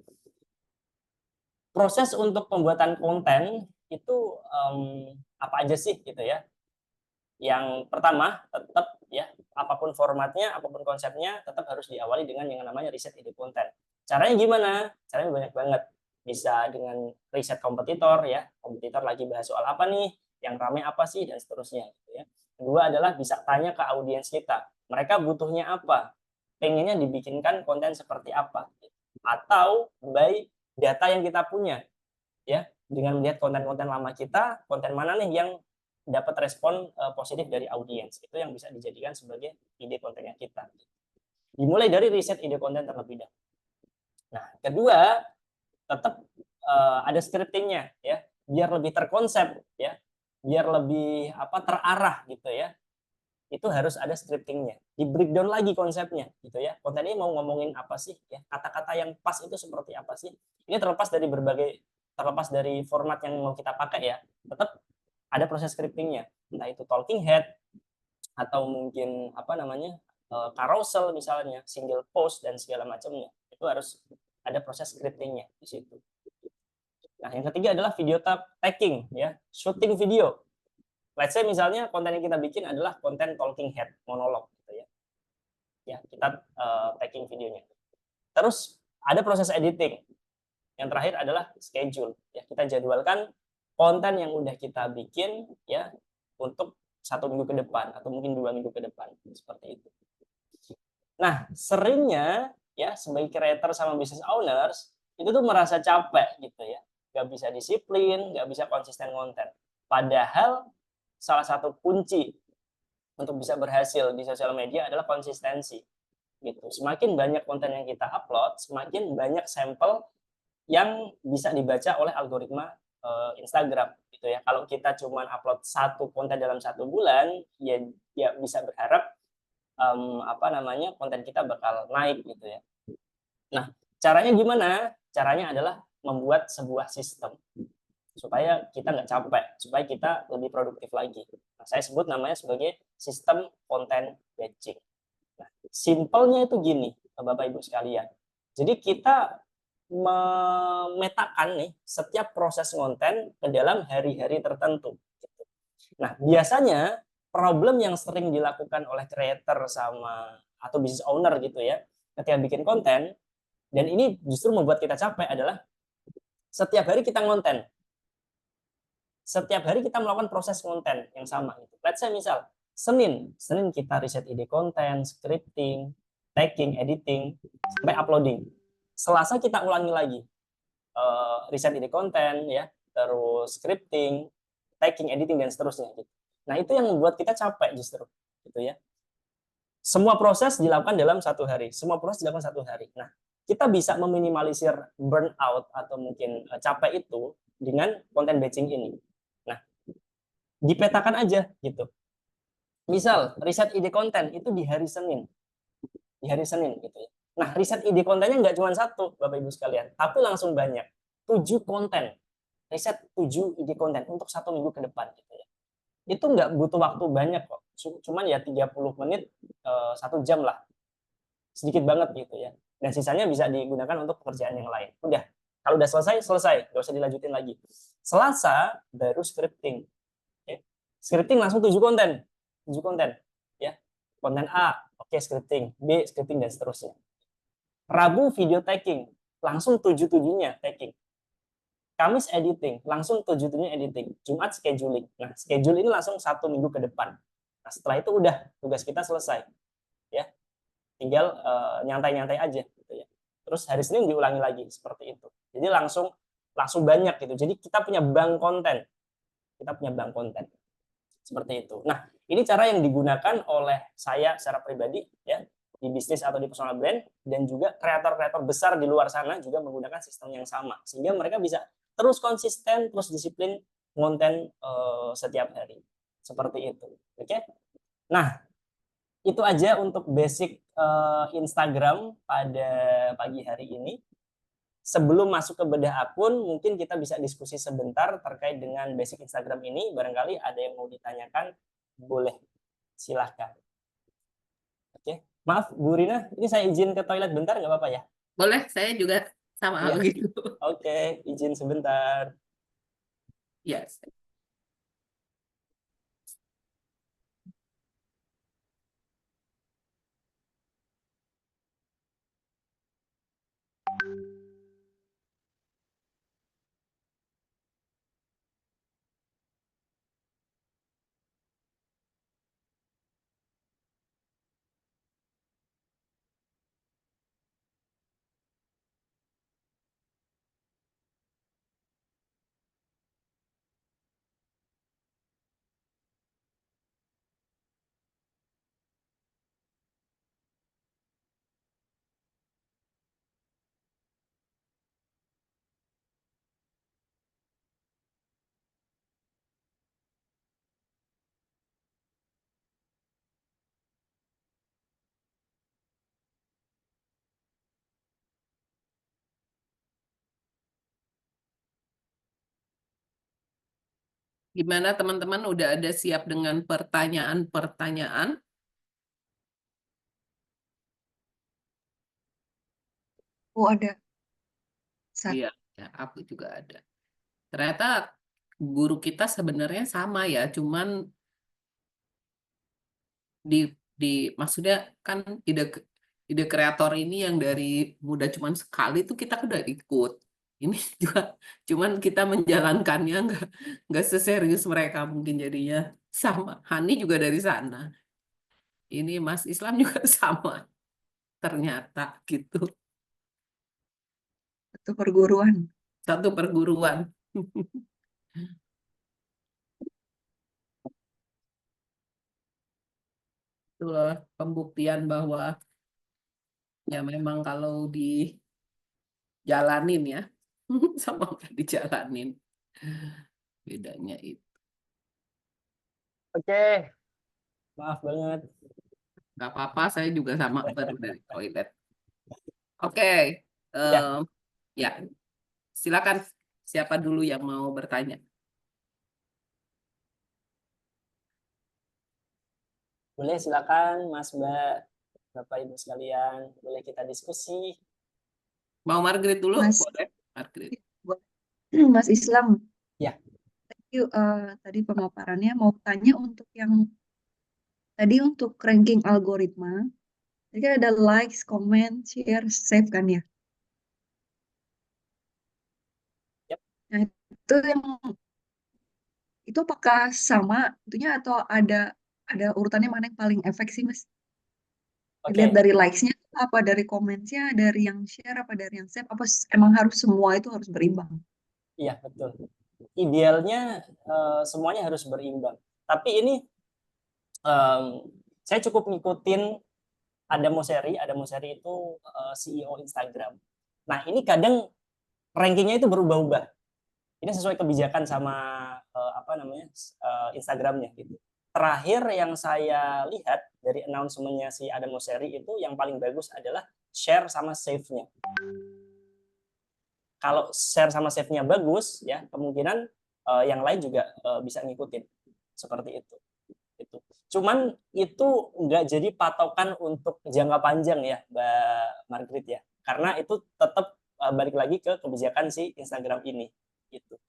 proses untuk pembuatan konten itu apa aja sih gitu ya? Yang pertama, tetap ya, apapun formatnya, apapun konsepnya, tetap harus diawali dengan yang namanya riset ide konten. Caranya gimana? Caranya banyak banget. Bisa dengan riset kompetitor ya, kompetitor lagi bahas soal apa nih, yang rame apa sih, dan seterusnya gitu ya. Kedua adalah bisa tanya ke audiens kita, mereka butuhnya apa, pengennya dibikinkan konten seperti apa, atau by data yang kita punya ya, dengan melihat konten-konten lama kita, konten mana nih yang dapat respon positif dari audiens, itu yang bisa dijadikan sebagai ide kontennya kita. Dimulai dari riset ide konten terlebih dahulu. Nah, kedua, tetap ada scriptingnya ya, biar lebih terkonsep ya, biar lebih terarah gitu ya. Itu harus ada scriptingnya, di breakdown lagi konsepnya gitu ya. Konten ini mau ngomongin apa sih ya, kata-kata yang pas itu seperti apa sih. Ini terlepas dari format yang mau kita pakai ya, tetap ada proses scriptingnya, entah itu talking head atau mungkin carousel misalnya, single post dan segala macamnya, itu harus ada proses scriptingnya di situ. Nah, yang ketiga adalah video tagging ya, shooting video. Let's say misalnya konten yang kita bikin adalah konten talking head, monolog gitu ya. Ya, kita tagging videonya. Terus ada proses editing. Yang terakhir adalah schedule. Ya, kita jadwalkan konten yang udah kita bikin ya untuk 1 minggu ke depan atau mungkin 2 minggu ke depan, seperti itu. Nah, seringnya ya, sebagai creator sama business owners itu tuh merasa capek gitu ya, nggak bisa disiplin, nggak bisa konsisten konten. Padahal salah satu kunci untuk bisa berhasil di sosial media adalah konsistensi gitu. Semakin banyak konten yang kita upload, semakin banyak sampel yang bisa dibaca oleh algoritma Instagram gitu ya. Kalau kita cuma upload 1 konten dalam 1 bulan, ya bisa berharap konten kita bakal naik gitu ya. Nah, caranya gimana? Caranya adalah membuat sebuah sistem supaya kita nggak capek, supaya kita lebih produktif lagi. Nah, saya sebut namanya sebagai sistem content batching. Nah, simpelnya itu gini, Bapak Ibu sekalian. Jadi kita memetakan nih setiap proses konten ke dalam hari-hari tertentu. Nah, biasanya problem yang sering dilakukan oleh creator atau business owner gitu ya, ketika bikin konten, dan ini justru membuat kita capek, adalah setiap hari kita ngonten. Setiap hari kita melakukan proses konten yang sama. Let's say misal, Senin kita riset ide konten, scripting, tagging, editing, sampai uploading. Selasa kita ulangi lagi. Riset ide konten, ya, terus scripting, tagging, editing, dan seterusnya. Nah, itu yang membuat kita capek justru. Gitu ya. Semua proses dilakukan dalam 1 hari. Semua proses dilakukan 1 hari. Nah, kita bisa meminimalisir burnout atau mungkin capek itu dengan content batching ini. Nah, dipetakan aja gitu. Misal riset ide konten itu di hari Senin. Di hari Senin gitu ya. Nah, riset ide kontennya nggak cuma 1, Bapak Ibu sekalian, tapi langsung banyak. 7 konten. riset 7 ide konten untuk 1 minggu ke depan gitu ya. Itu nggak butuh waktu banyak kok. Cuman ya 30 menit, 1 jam lah. Sedikit banget gitu ya. Dan sisanya bisa digunakan untuk pekerjaan yang lain. Udah. Kalau udah selesai, nggak usah dilanjutin lagi. Selasa baru scripting. Ya. Scripting langsung 7 konten. 7 konten. Ya. Konten A, oke scripting. B, scripting, dan seterusnya. Rabu video tagging. Langsung 7-7-nya tagging. Kamis editing, langsung 7-7-nya editing. Jumat scheduling. Nah, schedule ini langsung 1 minggu ke depan. Nah, setelah itu udah tugas kita selesai. Ya. Tinggal nyantai-nyantai aja gitu ya. Terus hari Senin diulangi lagi seperti itu. Jadi langsung banyak gitu. Jadi kita punya bank konten. Seperti itu. Nah, ini cara yang digunakan oleh saya secara pribadi ya, di bisnis atau di personal brand, dan juga kreator-kreator besar di luar sana juga menggunakan sistem yang sama. Sehingga mereka bisa terus konsisten, terus disiplin konten setiap hari. Seperti itu. Oke? Nah, itu aja untuk basic Instagram pada pagi hari ini. Sebelum masuk ke bedah akun, mungkin kita bisa diskusi sebentar terkait dengan basic Instagram ini. Barangkali ada yang mau ditanyakan, boleh. Silahkan. Oke. Maaf, Bu Rina, ini saya izin ke toilet bentar, nggak apa-apa ya? Boleh, saya juga sama Iya. begitu. Oke, izin sebentar. Yes. Gimana teman-teman, udah ada siap dengan pertanyaan-pertanyaan? Oh, ada. Satu. Iya, ya, aku juga ada. Ternyata guru kita sebenarnya sama ya, cuman di maksudnya kan ide kreator ini yang dari muda cuman sekali tuh kita udah ikut. Ini juga cuman kita menjalankannya nggak seserius mereka mungkin, jadinya sama. Hani juga dari sana. Ini Mas Islam juga sama ternyata gitu. Satu perguruan. Satu perguruan. Itulah pembuktian bahwa ya memang kalau dijalanin ya sama nggak dijalanin, bedanya itu. Oke, maaf banget. Nggak apa-apa, saya juga sama baru dari toilet. Oke, Ya, ya silakan, siapa dulu yang mau bertanya? boleh silakan Mas Mbak, Bapak Ibu sekalian, boleh kita diskusi. Mau Margaret dulu? Mas, Boleh, Margaret. Mas Islam. Ya. Thank you. Tadi pemaparannya mau tanya untuk yang tadi untuk ranking algoritma. Jadi kan ada likes, comment, share, save kan ya. Yap. Nah, itu apakah sama itunya atau ada urutannya mana yang paling efek sih, Mas? Oke. Dilihat dari likes-nya apa dari comments-nya, dari yang share apa dari yang save, apa emang harus semua itu harus berimbang? Iya, betul. Idealnya semuanya harus berimbang. Tapi ini saya cukup ngikutin Adam Mosseri. Adam Mosseri itu CEO Instagram. Nah, ini kadang rankingnya itu berubah-ubah. Ini sesuai kebijakan sama Instagramnya gitu. Terakhir yang saya lihat dari announcement-nya si Adam Mosseri itu yang paling bagus adalah share sama save-nya. kalau share sama save-nya bagus, ya kemungkinan yang lain juga bisa ngikutin seperti itu. Gitu. Cuman itu nggak jadi patokan untuk jangka panjang ya, Mbak Margaret ya, karena itu tetap balik lagi ke kebijakan si Instagram ini. Gitu.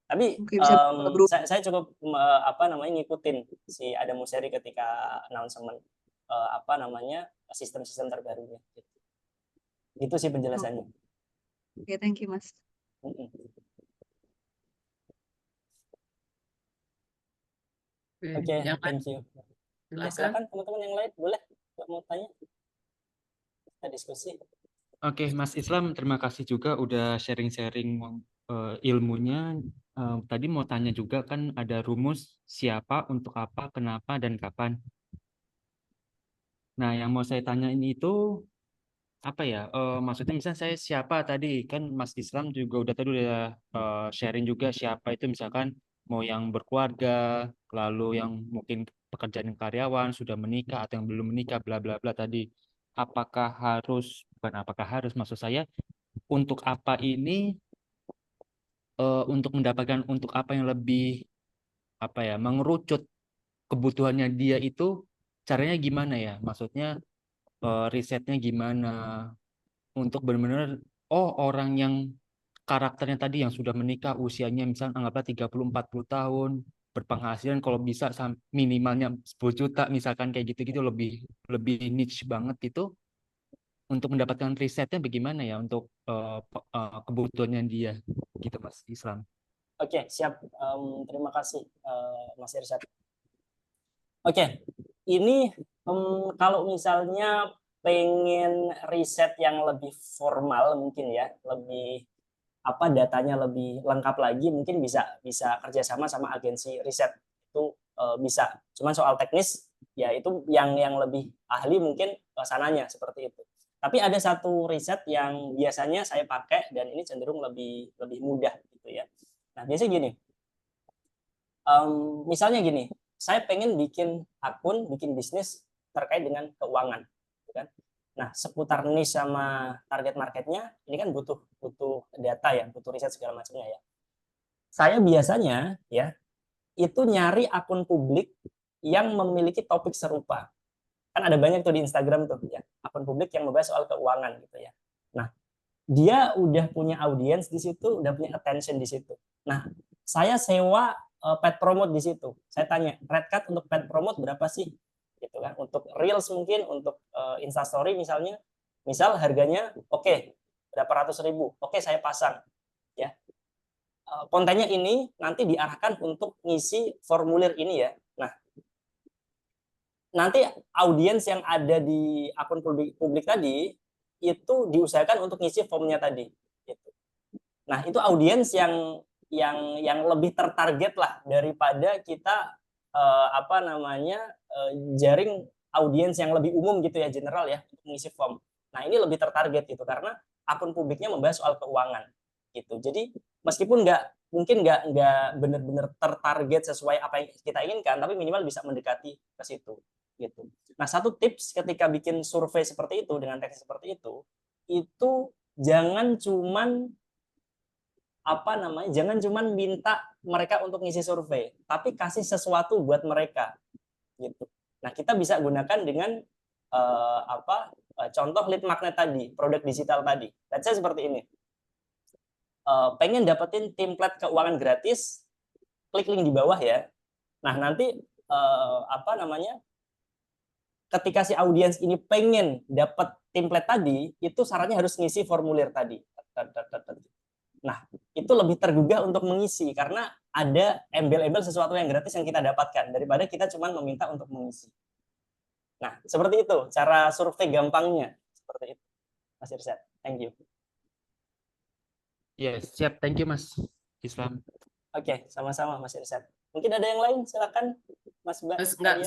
Tapi Oke, bisa berubah. saya cukup ngikutin si Adam Mosseri ketika announcement sistem-sistem terbarunya. Gitu sih penjelasannya. Oke, thank you, Mas. Oke, Yang lain, thank you. Ya, silakan. silakan teman-teman yang lain boleh mau tanya, kita diskusi. Oke, Mas Islam, terima kasih juga udah sharing-sharing ilmunya. Tadi mau tanya juga kan ada rumus siapa, untuk apa, kenapa, dan kapan. Nah, yang mau saya tanya ini itu apa ya? Maksudnya misalnya saya siapa tadi kan Mas Islam juga udah sharing juga siapa itu misalkan mau yang berkeluarga, lalu yang mungkin pekerjaan karyawan sudah menikah atau yang belum menikah, bla bla bla tadi. Bukan apakah harus, maksud saya untuk apa ini untuk mendapatkan untuk apa yang lebih mengerucut kebutuhannya dia itu caranya gimana ya? Maksudnya risetnya gimana untuk benar-benar orang yang karakternya tadi yang sudah menikah usianya misalnya anggaplah 30-40 tahun berpenghasilan kalau bisa minimalnya 10 juta misalkan kayak gitu-gitu lebih niche banget gitu untuk mendapatkan risetnya bagaimana ya untuk kebutuhannya dia gitu Mas Islam. Oke, siap. Terima kasih Mas Irsyad. Oke, ini kalau misalnya pengen riset yang lebih formal mungkin ya, lebih datanya lebih lengkap lagi, mungkin bisa kerjasama sama agensi riset itu bisa. Cuman soal teknis ya itu yang lebih ahli mungkin sananya seperti itu. Tapi ada satu riset yang biasanya saya pakai dan ini cenderung lebih mudah gitu ya. Nah biasanya gini, misalnya gini, saya pengen bikin akun, bikin bisnis terkait dengan keuangan, gitu kan? Nah, seputar niche sama target marketnya, ini kan butuh data ya, butuh riset segala macamnya ya. Saya biasanya ya itu nyari akun publik yang memiliki topik serupa. Kan ada banyak tuh di Instagram tuh ya, akun publik yang membahas soal keuangan gitu ya. Nah, dia udah punya audiens di situ, udah punya attention di situ. Nah, saya sewa paid promote di situ. Saya tanya, red card untuk paid promote berapa sih? Gitu kan. Untuk reels mungkin, untuk Instastory misalnya. Misal harganya oke, berapa ratus ribu. Oke, saya pasang. Ya. Kontennya ini nanti diarahkan untuk ngisi formulir ini ya. Nah, nanti audiens yang ada di akun publik tadi itu diusahakan untuk ngisi formnya tadi. Gitu. Nah, itu audiens yang lebih tertarget lah daripada kita jaring audiens yang lebih umum gitu ya, general ya, untuk mengisi form. Nah, ini lebih tertarget gitu karena akun publiknya membahas soal keuangan gitu. Jadi meskipun mungkin nggak benar-benar tertarget sesuai apa yang kita inginkan, tapi minimal bisa mendekati ke situ gitu. Nah, satu tips ketika bikin survei seperti itu dengan teks seperti itu jangan cuman jangan cuman minta mereka untuk ngisi survei, tapi kasih sesuatu buat mereka gitu. Nah, kita bisa gunakan dengan contoh lead magnet tadi, produk digital tadi. Let's say seperti ini. Pengen dapetin template keuangan gratis, klik link di bawah ya. Nah, nanti ketika si audiens ini pengen dapat template tadi, itu syaratnya harus ngisi formulir tadi. Nah, itu lebih tergugah untuk mengisi karena ada embel-embel sesuatu yang gratis yang kita dapatkan daripada kita cuma meminta untuk mengisi. Nah, seperti itu cara survei gampangnya. Seperti itu, Mas Irsyad. Thank you. Yes, siap. Thank you, Mas Islam. Oke, sama-sama Mas Irsyad. Mungkin ada yang lain, silakan Mas Mbak.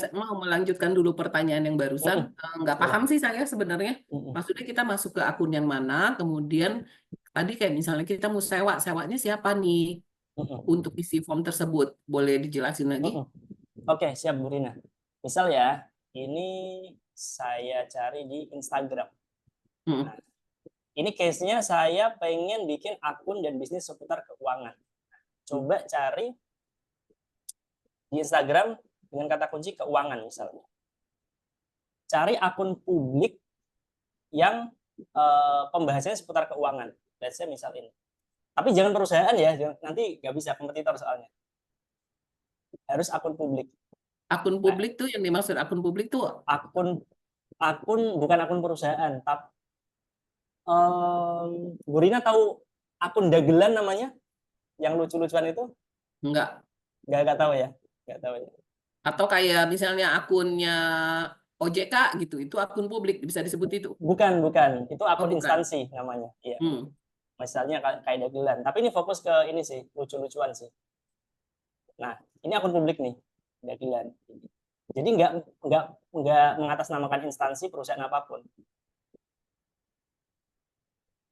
Saya mau melanjutkan dulu pertanyaan yang barusan. Nggak paham sih saya sebenarnya. Maksudnya kita masuk ke akun yang mana, kemudian tadi kayak misalnya kita mau sewanya siapa nih untuk isi form tersebut. Boleh dijelasin lagi? Oke, siap Bu Rina. Misal ya, ini saya cari di Instagram. Nah, Ini case-nya saya pengen bikin akun dan bisnis seputar keuangan. Coba cari di Instagram dengan kata kunci keuangan misalnya. Cari akun publik yang pembahasannya seputar keuangan. Let's say misal ini. Tapi jangan perusahaan ya, nanti nggak bisa kompetitor soalnya. Harus akun publik. Akun publik tuh yang dimaksud akun publik tuh Akun bukan akun perusahaan, tapi Bu Rina tahu akun dagelan namanya? Yang lucu-lucuan itu? enggak? Nggak tahu ya? Nggak tahu ya. Atau kayak misalnya akunnya OJK gitu, itu akun publik bisa disebut itu. Bukan. Itu akun bukan. instansi namanya. Iya. Misalnya kayak dagelan. Tapi ini fokus ke ini sih, lucu-lucuan sih. Nah, ini akun publik nih, dagelan. Jadi nggak mengatasnamakan instansi perusahaan apapun.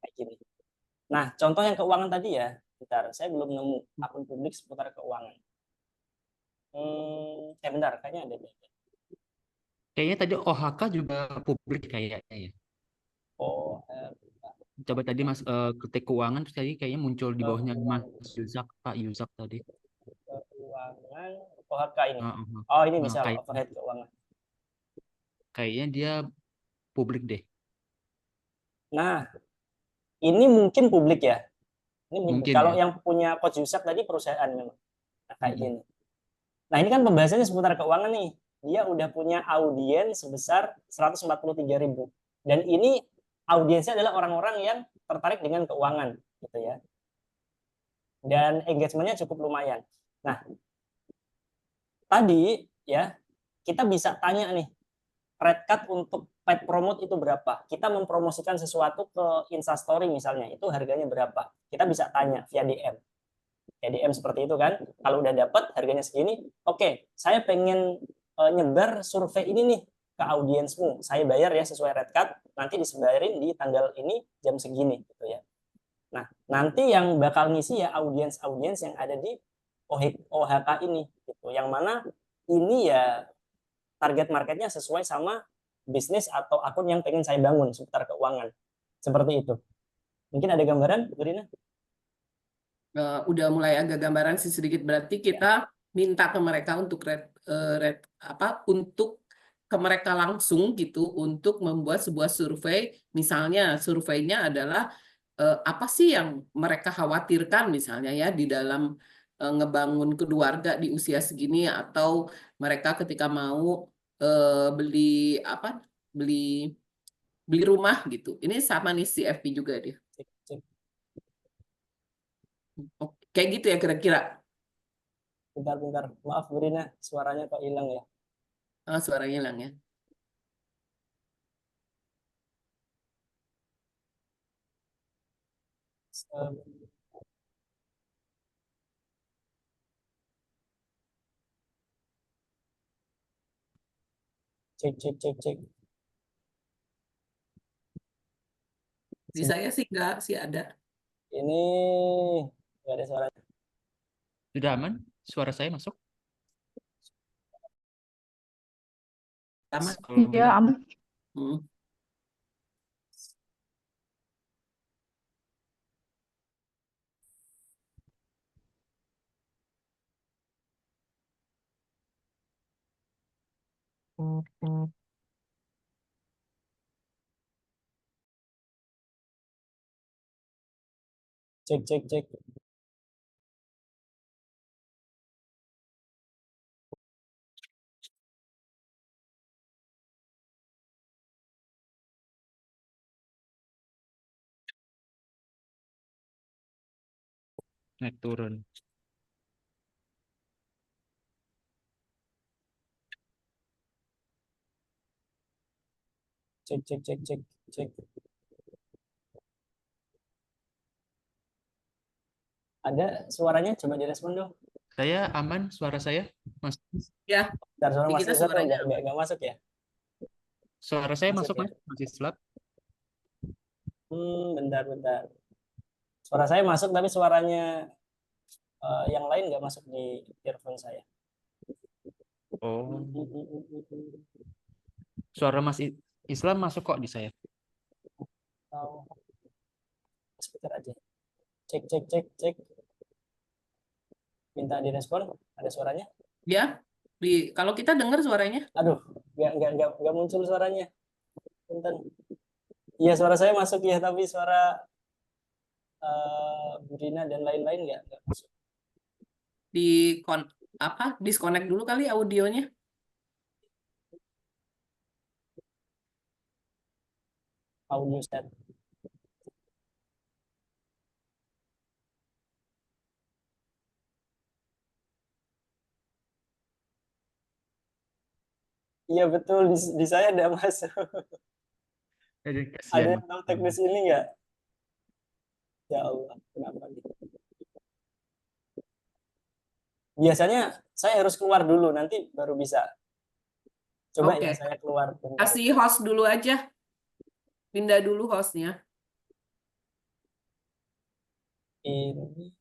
Kayak gini. Nah, contoh yang keuangan tadi ya, bentar, saya belum nemu akun publik seputar keuangan. Bentar, kayaknya ada. Kayaknya tadi OHK juga publik kayaknya ya. Oh, Coba tadi Mas ketik keuangan terus tadi kayaknya muncul di bawahnya Mas Yuzak, Pak Yuzak tadi. keuangan, OHK ini. Heeh. Oh, ini Nah, misal kayak- overhead keuangan. Kayaknya dia publik deh. Nah, ini mungkin publik ya. Ini Mungkin kalau ya. yang punya Coach Yusak tadi perusahaan memang. Nah, kayak gini. Nah, ini kan pembahasannya seputar keuangan nih. Dia udah punya audiens sebesar 143.000. Dan ini audiensnya adalah orang-orang yang tertarik dengan keuangan gitu ya. Dan engagementnya cukup lumayan. Nah, tadi ya kita bisa tanya nih, red cut untuk paid promote itu berapa? Kita mempromosikan sesuatu ke Instastory misalnya, itu harganya berapa? Kita bisa tanya via DM. Via DM seperti itu kan. Kalau udah dapat harganya segini, oke, saya pengen nyebar survei ini nih ke audiensmu. Saya bayar ya sesuai red cut, nanti disebarin di tanggal ini jam segini gitu ya. Nah, nanti yang bakal ngisi ya audiens-audiens yang ada di OHK ini gitu. Yang mana ini ya target marketnya sesuai sama bisnis atau akun yang pengen saya bangun seputar keuangan. Seperti itu. Mungkin ada gambaran, Bu Rina? Udah mulai agak gambaran sih sedikit. Berarti kita minta ke mereka untuk untuk ke mereka langsung gitu untuk membuat sebuah survei. Misalnya surveinya adalah apa sih yang mereka khawatirkan misalnya ya di dalam ngebangun keluarga di usia segini, atau mereka ketika mau beli rumah gitu. Ini sama nih CFP juga dia. Kayak gitu ya kira-kira. Bentar. Maaf Bu Rina, suaranya kok hilang ya. Suaranya hilang ya. Cek. Di saya sih enggak sih ada. Ini nggak ada suara. Sudah aman? Suara saya masuk? Aman. Kalau Iya, bilang, aman. Cek. naik turun. Cek. Ada suaranya? Coba direspon dong. Saya aman suara saya? Mas, Ya, Bentar, suara Di Mas kita Iza tuh suaranya nggak masuk ya? suara saya Masuk masuk ya? Mas? Masih slap? Bentar. Suara saya masuk, tapi suaranya yang lain nggak masuk di earphone saya. Oh, suara Mas Islam masuk kok di saya. Oh, speaker aja. Cek, cek, cek, cek. Minta direspon. Ada suaranya? Ya, kalau kita dengar suaranya. Aduh, nggak muncul suaranya. Punten. Iya, suara saya masuk ya, tapi suara Burina dan lain-lain nggak masuk. Disconnect dulu kali audionya. Audio set. Iya betul, di saya ada masuk. Jadi Ada kasihan. yang tahu teknis ini nggak? Ya Allah, kenapa gitu? Biasanya saya harus keluar dulu, nanti baru bisa. Coba Oke. ya saya keluar bentar. Kasih host dulu aja. Pindah dulu hostnya. Ini